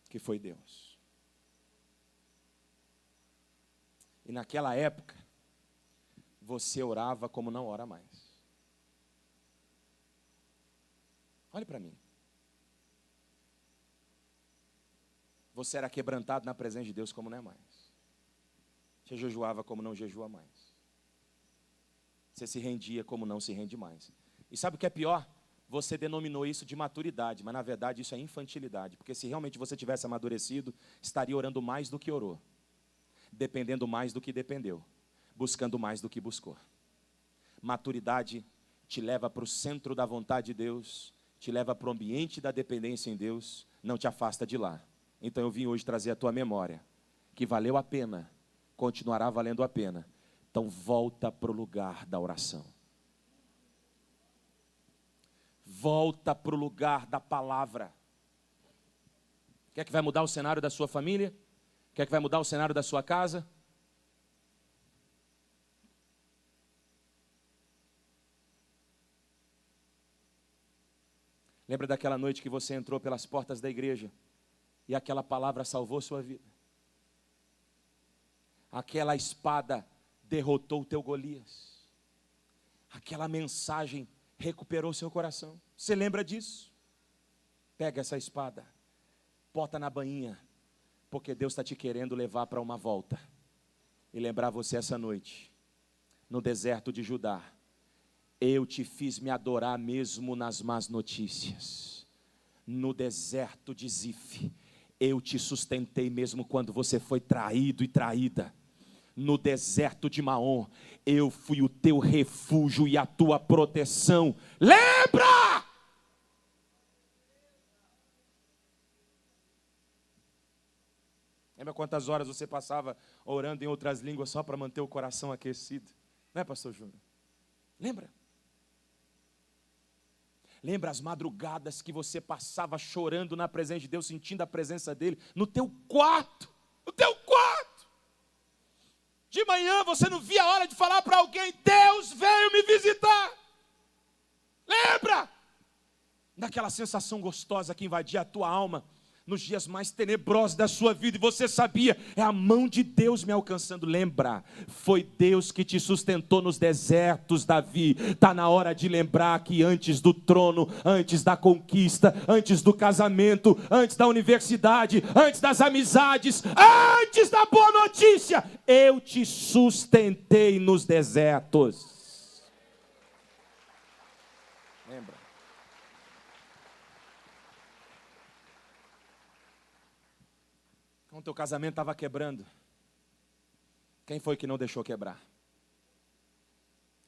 que foi Deus. E naquela época, você orava como não ora mais. Olhe para mim. Você era quebrantado na presença de Deus como não é mais. Você jejuava como não jejua mais. Você se rendia como não se rende mais. E sabe o que é pior? Você denominou isso de maturidade, mas na verdade isso é infantilidade. Porque se realmente você tivesse amadurecido, estaria orando mais do que orou. Dependendo mais do que dependeu. Buscando mais do que buscou. Maturidade te leva para o centro da vontade de Deus, te leva para o ambiente da dependência em Deus, não te afasta de lá. Então eu vim hoje trazer a tua memória, que valeu a pena, continuará valendo a pena. Então volta para o lugar da oração. Volta para o lugar da palavra. Quer que vai mudar o cenário da sua família? Quer que vai mudar o cenário da sua casa? Lembra daquela noite que você entrou pelas portas da igreja e aquela palavra salvou sua vida? Aquela espada derrotou o teu Golias. Aquela mensagem recuperou seu coração. Você lembra disso? Pega essa espada, bota na bainha, porque Deus está te querendo levar para uma volta. E lembrar você essa noite, no deserto de Judá, eu te fiz me adorar mesmo nas más notícias. No deserto de Zif, eu te sustentei mesmo quando você foi traído e traída. No deserto de Maom, eu fui o teu refúgio e a tua proteção. Lembra! Lembra quantas horas você passava orando em outras línguas só para manter o coração aquecido? Não é, pastor Júnior? Lembra? Lembra as madrugadas que você passava chorando na presença de Deus, sentindo a presença dEle no teu quarto? No teu quarto! De manhã você não via a hora de falar para alguém: Deus veio me visitar. Lembra? Daquela sensação gostosa que invadia a tua alma nos dias mais tenebrosos da sua vida, e você sabia, é a mão de Deus me alcançando. Lembra, foi Deus que te sustentou nos desertos, Davi. Está na hora de lembrar que antes do trono, antes da conquista, antes do casamento, antes da universidade, antes das amizades, antes da boa notícia, eu te sustentei nos desertos. Lembra? Quando teu casamento estava quebrando, quem foi que não deixou quebrar?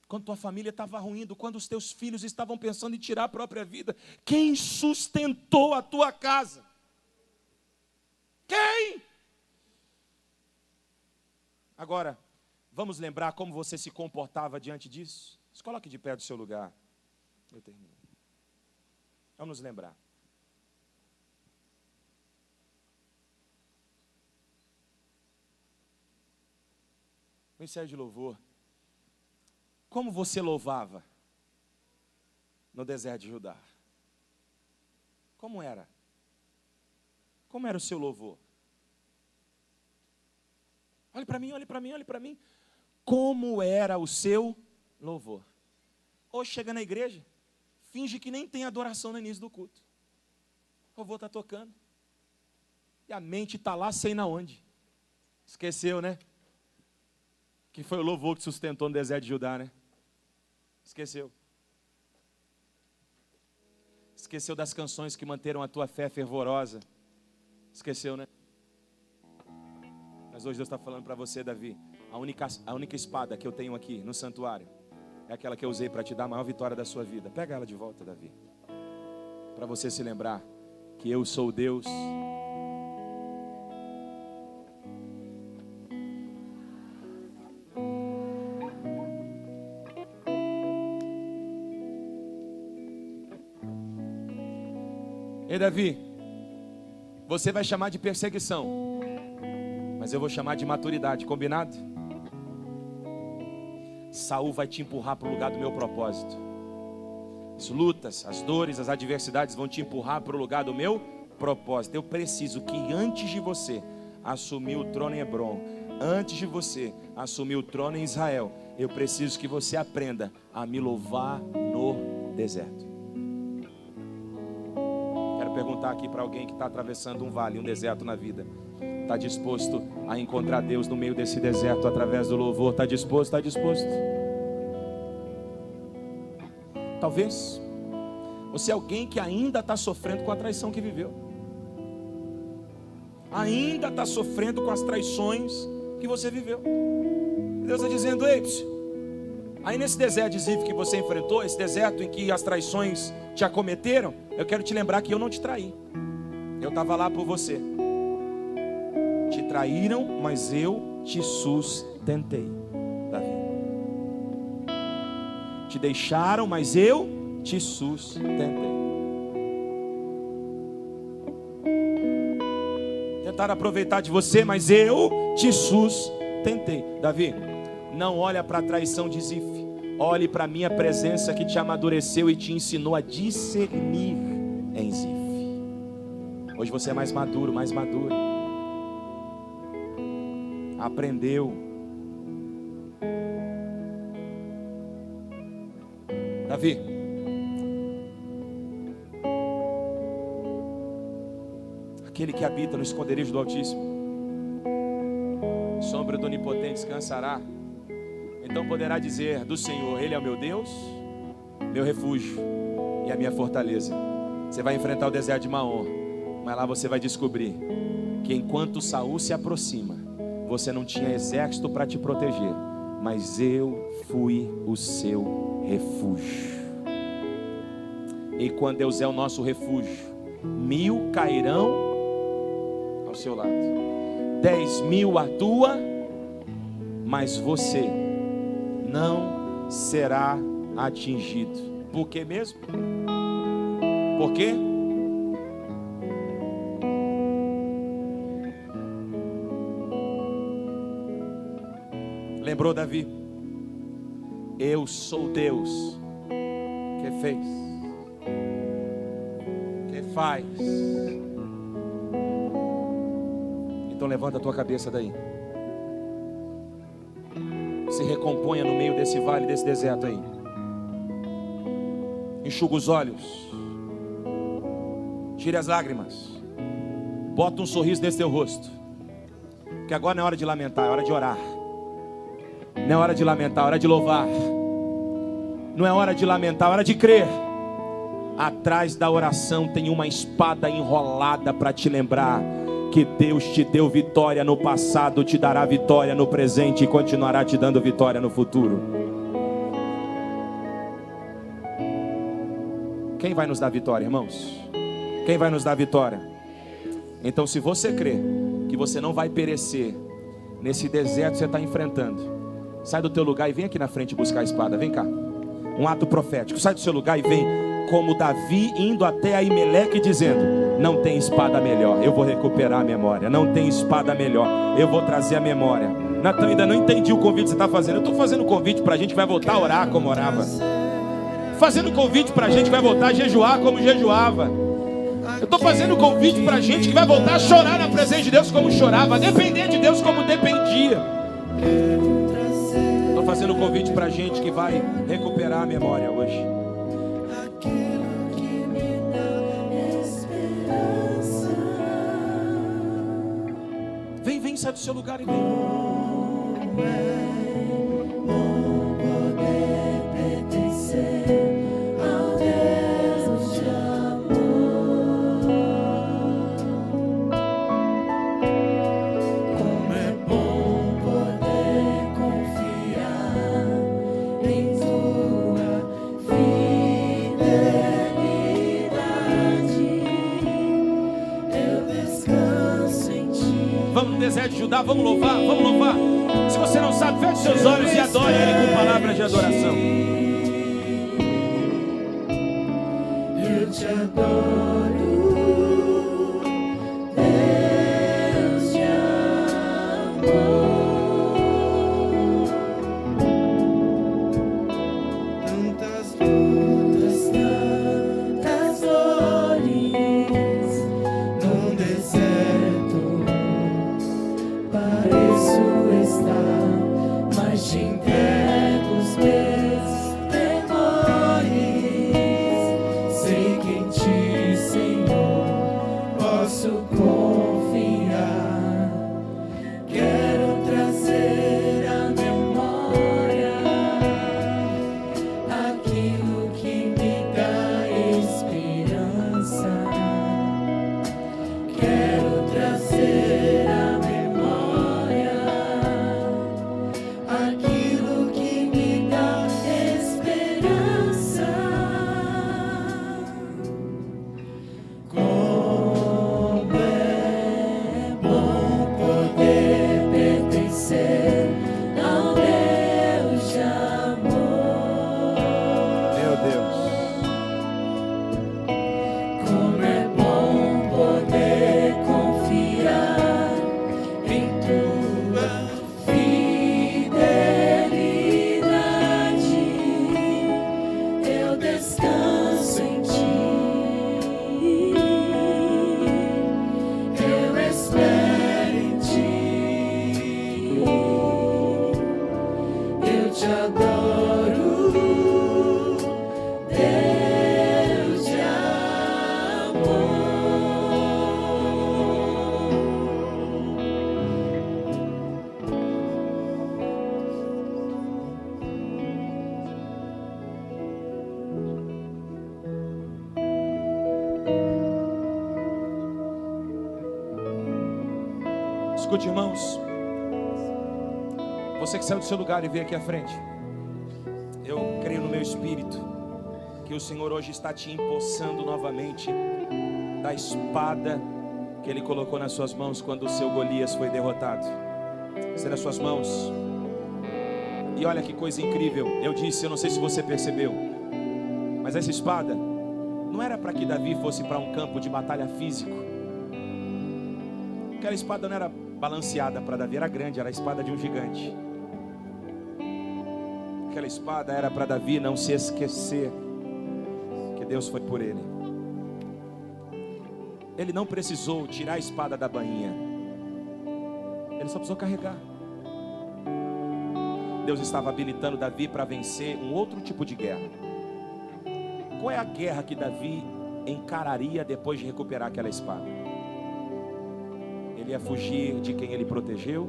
Quando tua família estava ruindo, quando os teus filhos estavam pensando em tirar a própria vida, quem sustentou a tua casa? Quem? Agora, vamos lembrar como você se comportava diante disso? Se coloque de pé do seu lugar. Eu termino. Vamos lembrar. Ministério de louvor. Como você louvava no deserto de Judá? Como era? Como era o seu louvor? Olhe para mim, olhe para mim, olhe para mim. Como era o seu louvor? Hoje chega na igreja, finge que nem tem adoração no início do culto. O louvor está tocando. E a mente está lá, sei na onde. Esqueceu, né? Que foi o louvor que sustentou no deserto de Judá, né? Esqueceu. Esqueceu das canções que manteram a tua fé fervorosa. Esqueceu, né? Mas hoje Deus está falando para você, Davi, a única espada que eu tenho aqui no santuário é aquela que eu usei para te dar a maior vitória da sua vida. Pega ela de volta, Davi. Para você se lembrar que eu sou Deus. Ei, Davi, você vai chamar de perseguição, mas eu vou chamar de maturidade, combinado? Saul vai te empurrar para o lugar do meu propósito. As lutas, as dores, as adversidades vão te empurrar para o lugar do meu propósito. Eu preciso que antes de você assumir o trono em Hebron, antes de você assumir o trono em Israel, eu preciso que você aprenda a me louvar no deserto. Quero perguntar aqui para alguém que está atravessando um vale, um deserto na vida: está disposto a encontrar Deus no meio desse deserto através do louvor? Está disposto? Está disposto? Talvez você é alguém que ainda está sofrendo com a traição que viveu, ainda está sofrendo com as traições que você viveu. Deus está dizendo: ei, aí nesse deserto de Zif que você enfrentou, esse deserto em que as traições te acometeram, eu quero te lembrar que eu não te traí. Eu estava lá por você. Te traíram, mas eu te sustentei, Davi. Te deixaram, mas eu te sustentei. Tentaram aproveitar de você, mas eu te sustentei. Davi, não olha para a traição de Zif, olhe para a minha presença que te amadureceu e te ensinou a discernir em Zif. Hoje você é mais maduro, mais madura. Aprendeu. Davi, aquele que habita no esconderijo do Altíssimo, sombra do Onipotente descansará. Então poderá dizer do Senhor: Ele é o meu Deus, meu refúgio e a minha fortaleza. Você vai enfrentar o deserto de Maom, mas lá você vai descobrir que enquanto Saul se aproxima, você não tinha exército para te proteger, mas eu fui o seu refúgio. E quando Deus é o nosso refúgio, 1000 cairão ao seu lado, 10.000 à tua, mas você não será atingido. Por que mesmo? Por quê? Lembrou Davi? Eu sou Deus que fez, que faz. Então levanta a tua cabeça daí. Se recomponha no meio desse vale, desse deserto aí. Enxuga os olhos. Tire as lágrimas. Bota um sorriso nesse teu rosto. Porque agora não é hora de lamentar, é hora de orar. Não é hora de lamentar, é hora de louvar. Não é hora de lamentar, é hora de crer. Atrás da oração tem uma espada enrolada para te lembrar que Deus te deu vitória no passado, te dará vitória no presente e continuará te dando vitória no futuro. Quem vai nos dar vitória, irmãos? Quem vai nos dar vitória? Então, se você crê que você não vai perecer nesse deserto que você está enfrentando, sai do teu lugar e vem aqui na frente buscar a espada. Vem cá. Um ato profético. Sai do seu lugar e vem como Davi indo até Aimeleque dizendo: não tem espada melhor, eu vou recuperar a memória. Não tem espada melhor, eu vou trazer a memória. Natan, ainda não entendi o convite que você está fazendo. Eu estou fazendo convite para a gente que vai voltar a orar como orava. Fazendo convite para a gente que vai voltar a jejuar como jejuava. Eu estou fazendo convite para a gente que vai voltar a chorar na presença de Deus como chorava, a depender de Deus como dependia. Estou fazendo convite para a gente que vai recuperar a memória hoje. Vem, sai do seu lugar e vem. Deserto de Judá, vamos louvar, vamos louvar. Se você não sabe, feche seus olhos e adore Ele com palavras de adoração. Eu te adoro, Deus te amor. Tantas lutas, tantas dores, num deserto pareço Escute, irmãos. Você que saiu do seu lugar e veio aqui à frente, eu creio no meu espírito que o Senhor hoje está te empossando novamente da espada que Ele colocou nas suas mãos quando o seu Golias foi derrotado. Estenda as suas mãos. E olha que coisa incrível. Eu disse, eu não sei se você percebeu, mas essa espada não era para que Davi fosse para um campo de batalha físico. Aquela espada não era balanceada para Davi, era grande, era a espada de um gigante. Aquela espada era para Davi não se esquecer que Deus foi por ele. Ele não precisou tirar a espada da bainha, ele só precisou carregar. Deus estava habilitando Davi para vencer um outro tipo de guerra. Qual é a guerra que Davi encararia depois de recuperar aquela espada? Ele ia fugir de quem ele protegeu,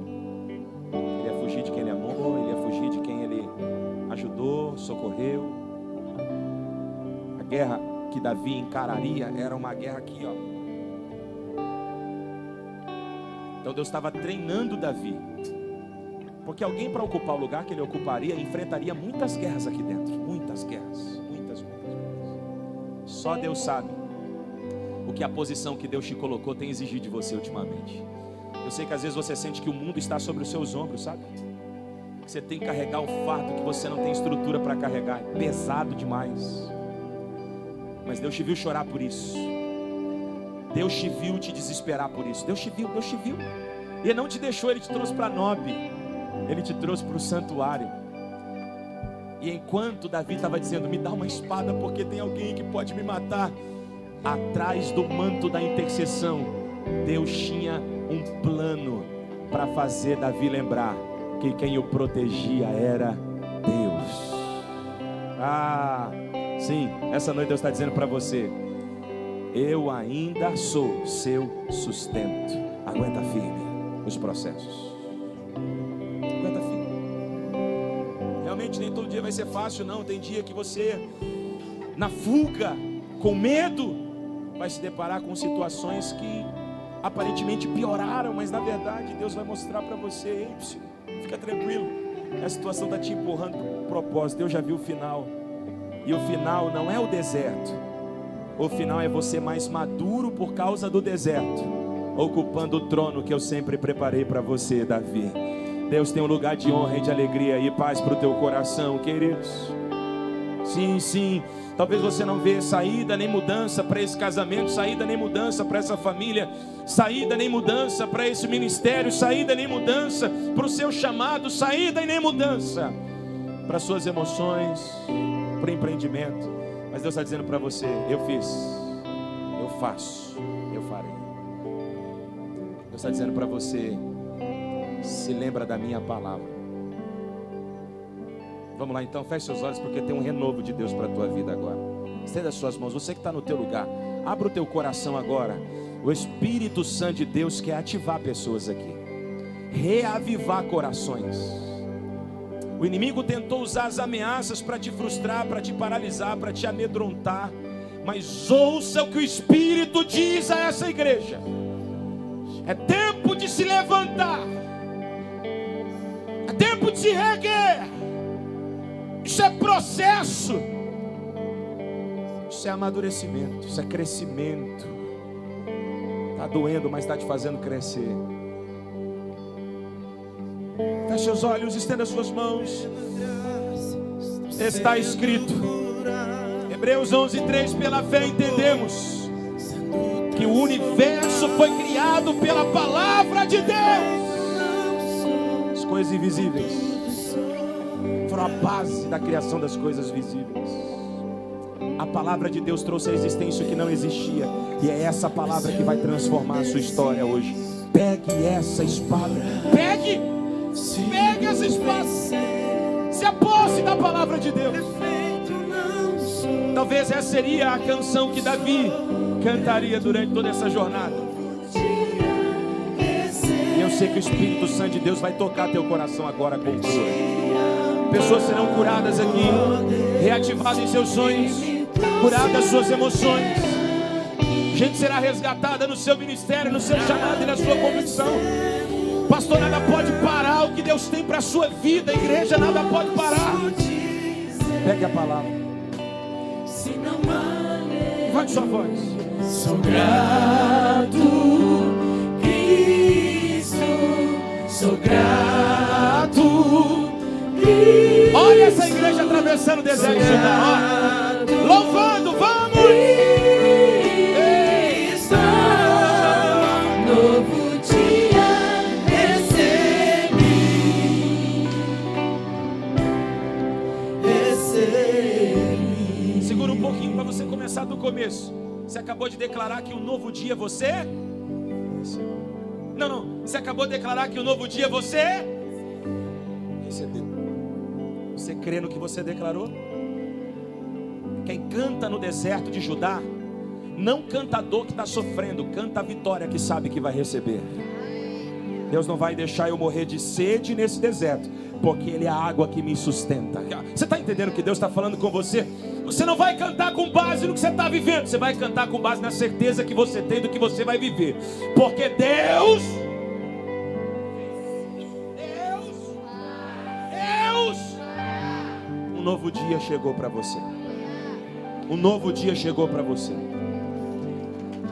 ele ia fugir de quem ele amou, ele ia fugir de quem ele ajudou, socorreu. A guerra que Davi encararia era uma guerra aqui, ó. Então Deus estava treinando Davi, porque alguém para ocupar o lugar que ele ocuparia enfrentaria muitas guerras aqui dentro, muitas guerras, muitas. Só Deus sabe o que a posição que Deus te colocou tem exigido de você ultimamente. Eu sei que às vezes você sente que o mundo está sobre os seus ombros, sabe? Que você tem que carregar um fardo que você não tem estrutura para carregar, é pesado demais. Mas Deus te viu chorar por isso. Deus te viu te desesperar por isso. Deus te viu. E Ele não te deixou, Ele te trouxe para Nob. Ele te trouxe para o santuário. E enquanto Davi estava dizendo, me dá uma espada porque tem alguém que pode me matar, atrás do manto da intercessão, Deus tinha um plano para fazer Davi lembrar que quem o protegia era Deus. Sim, essa noite Deus está dizendo para você, eu ainda sou seu sustento. Aguenta firme os processos. Aguenta firme. Realmente nem todo dia vai ser fácil, não. Tem dia que você, na fuga, com medo, vai se deparar com situações que aparentemente pioraram, mas na verdade Deus vai mostrar para você, fica tranquilo, a situação está te empurrando para o propósito. Deus já viu o final, e o final não é o deserto, o final é você mais maduro por causa do deserto, ocupando o trono que eu sempre preparei para você, Davi. Deus tem um lugar de honra e de alegria e paz para o teu coração, queridos. Sim, talvez você não vê saída nem mudança para esse casamento, saída nem mudança para essa família, saída nem mudança para esse ministério, saída nem mudança para o seu chamado, saída e nem mudança para suas emoções, para o empreendimento. Mas Deus está dizendo para você, eu fiz, eu faço, eu farei. Deus está dizendo para você, se lembra da minha palavra. Vamos lá então, feche seus olhos, porque tem um renovo de Deus para a tua vida agora. Estenda as suas mãos, você que está no teu lugar, abra o teu coração agora. O Espírito Santo de Deus quer ativar pessoas aqui, reavivar corações. O inimigo tentou usar as ameaças para te frustrar, para te paralisar, para te amedrontar. Mas ouça o que o Espírito diz a essa igreja. É tempo de se levantar, é tempo de se reerguer. Isso é processo, isso é amadurecimento, isso é crescimento. Está doendo, mas está te fazendo crescer. Feche seus olhos, estenda suas mãos. Está escrito, Hebreus 11:3, pela fé entendemos que o universo foi criado pela palavra de Deus. As coisas invisíveis foram a base da criação das coisas visíveis. A palavra de Deus trouxe à existência o que não existia, e é essa palavra que vai transformar a sua história hoje. Pegue essa espada, pegue essa espada, se aposse da palavra de Deus. Talvez essa seria a canção que Davi cantaria durante toda essa jornada. E eu sei que o Espírito Santo de Deus vai tocar teu coração agora com cura. Pessoas serão curadas aqui, reativadas em seus sonhos, curadas das suas emoções. Gente será resgatada no seu ministério, no seu chamado e na sua convicção. Pastor, nada pode parar o que Deus tem para a sua vida. Igreja, nada pode parar. Pegue a palavra. Levante sua voz. Sou grato, Cristo, sou grato, Cristo. Olha essa igreja atravessando o deserto de Judá. Louvando, vamos! Novo dia recebi. Segura um pouquinho para você começar do começo. Você acabou de declarar que um novo dia você... Não. Você acabou de declarar que um novo dia você... recebeu. Você crê no que você declarou? Quem canta no deserto de Judá, não canta a dor que está sofrendo, canta a vitória que sabe que vai receber. Deus não vai deixar eu morrer de sede nesse deserto, porque Ele é a água que me sustenta. Você está entendendo o que Deus está falando com você? Você não vai cantar com base no que você está vivendo, você vai cantar com base na certeza que você tem do que você vai viver. Porque Deus, um novo dia chegou para você. Um novo dia chegou para você.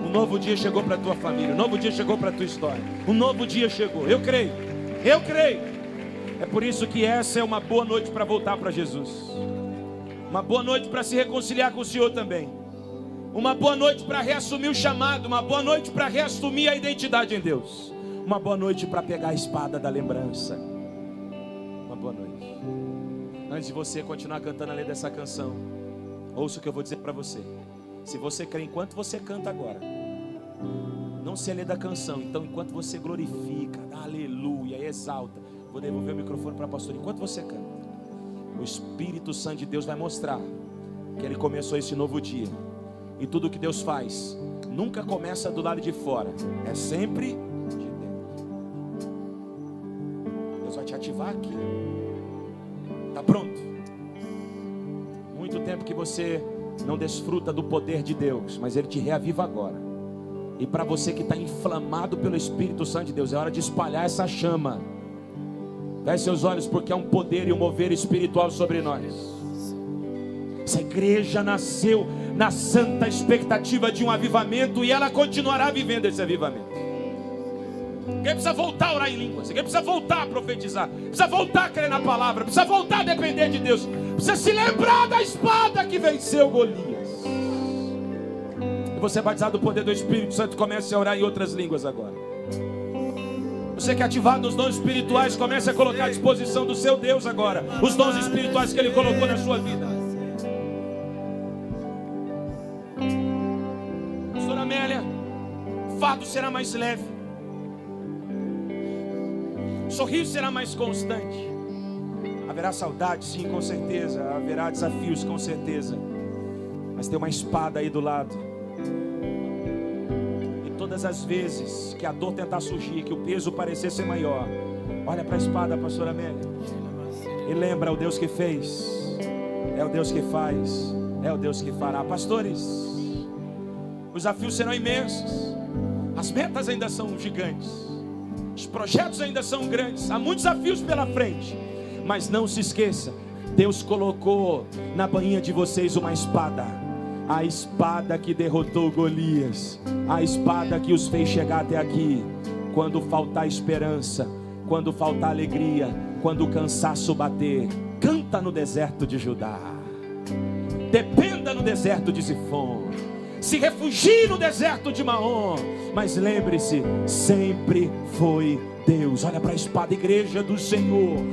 Um novo dia chegou para a tua família. Um novo dia chegou para a tua história. Um novo dia chegou. Eu creio. Eu creio. É por isso que essa é uma boa noite para voltar para Jesus. Uma boa noite para se reconciliar com o Senhor também. Uma boa noite para reassumir o chamado. Uma boa noite para reassumir a identidade em Deus. Uma boa noite para pegar a espada da lembrança. Uma boa noite. Antes de você continuar cantando a letra dessa canção, ouça o que eu vou dizer para você. Se você crê enquanto você canta agora, não se lê da canção. Então enquanto você glorifica, dá aleluia, exalta. Vou devolver o microfone para a pastora. Enquanto você canta, o Espírito Santo de Deus vai mostrar que Ele começou esse novo dia. E tudo que Deus faz nunca começa do lado de fora, é sempre de dentro. Deus vai te ativar aqui. Está pronto? Muito tempo que você não desfruta do poder de Deus, mas Ele te reaviva agora. E para você que está inflamado pelo Espírito Santo de Deus, é hora de espalhar essa chama. Feche seus olhos, porque é um poder e um mover espiritual sobre nós. Essa igreja nasceu na santa expectativa de um avivamento, e ela continuará vivendo esse avivamento. Quem precisa voltar a orar em línguas, quem precisa voltar a profetizar, precisa voltar a crer na palavra, precisa voltar a depender de Deus, precisa se lembrar da espada que venceu Golias. E você é batizado do poder do Espírito Santo, comece a orar em outras línguas agora. Você que é ativado nos dons espirituais, comece a colocar à disposição do seu Deus agora os dons espirituais que Ele colocou na sua vida. Pastora Amélia, o fardo será mais leve, o sorriso será mais constante. Haverá saudade, sim, com certeza. Haverá desafios, com certeza. Mas tem uma espada aí do lado. Todas as vezes que a dor tentar surgir, que o peso parecer ser maior, olha para a espada, pastora Amélia, e lembra: é o Deus que fez, é o Deus que faz, é o Deus que fará. Pastores, os desafios serão imensos, as metas ainda são gigantes, os projetos ainda são grandes, há muitos desafios pela frente, mas não se esqueça, Deus colocou na bainha de vocês uma espada. A espada que derrotou Golias, a espada que os fez chegar até aqui. Quando faltar esperança, quando faltar alegria, quando o cansaço bater, canta no deserto de Judá, dependa no deserto de Zifon, se refugie no deserto de Maom, mas lembre-se, sempre foi Deus. Olha para a espada, igreja do Senhor.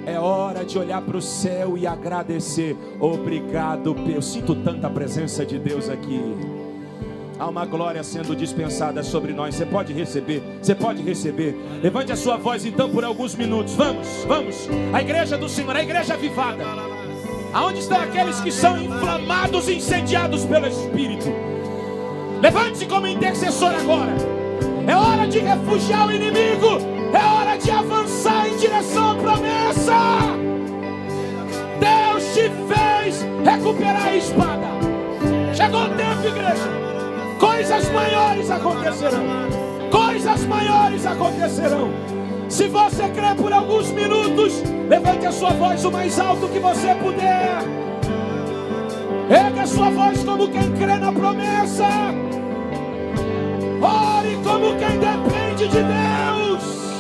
É hora de olhar para o céu e agradecer. Obrigado, eu sinto tanta presença de Deus aqui. Há uma glória sendo dispensada sobre nós. Você pode receber, você pode receber. Levante a sua voz então por alguns minutos. Vamos, vamos. A igreja do Senhor, a igreja avivada. Aonde estão aqueles que são inflamados e incendiados pelo Espírito? Levante-se como intercessor agora. É hora de refugiar o inimigo. É hora de avançar em direção à promessa. Deus te fez recuperar a espada. Chegou o tempo, igreja. Coisas maiores acontecerão. coisas maiores acontecerão. Se você crê por alguns minutos, levante a sua voz o mais alto que você puder. Erga a sua voz como quem crê na promessa. Ore como quem depende de Deus.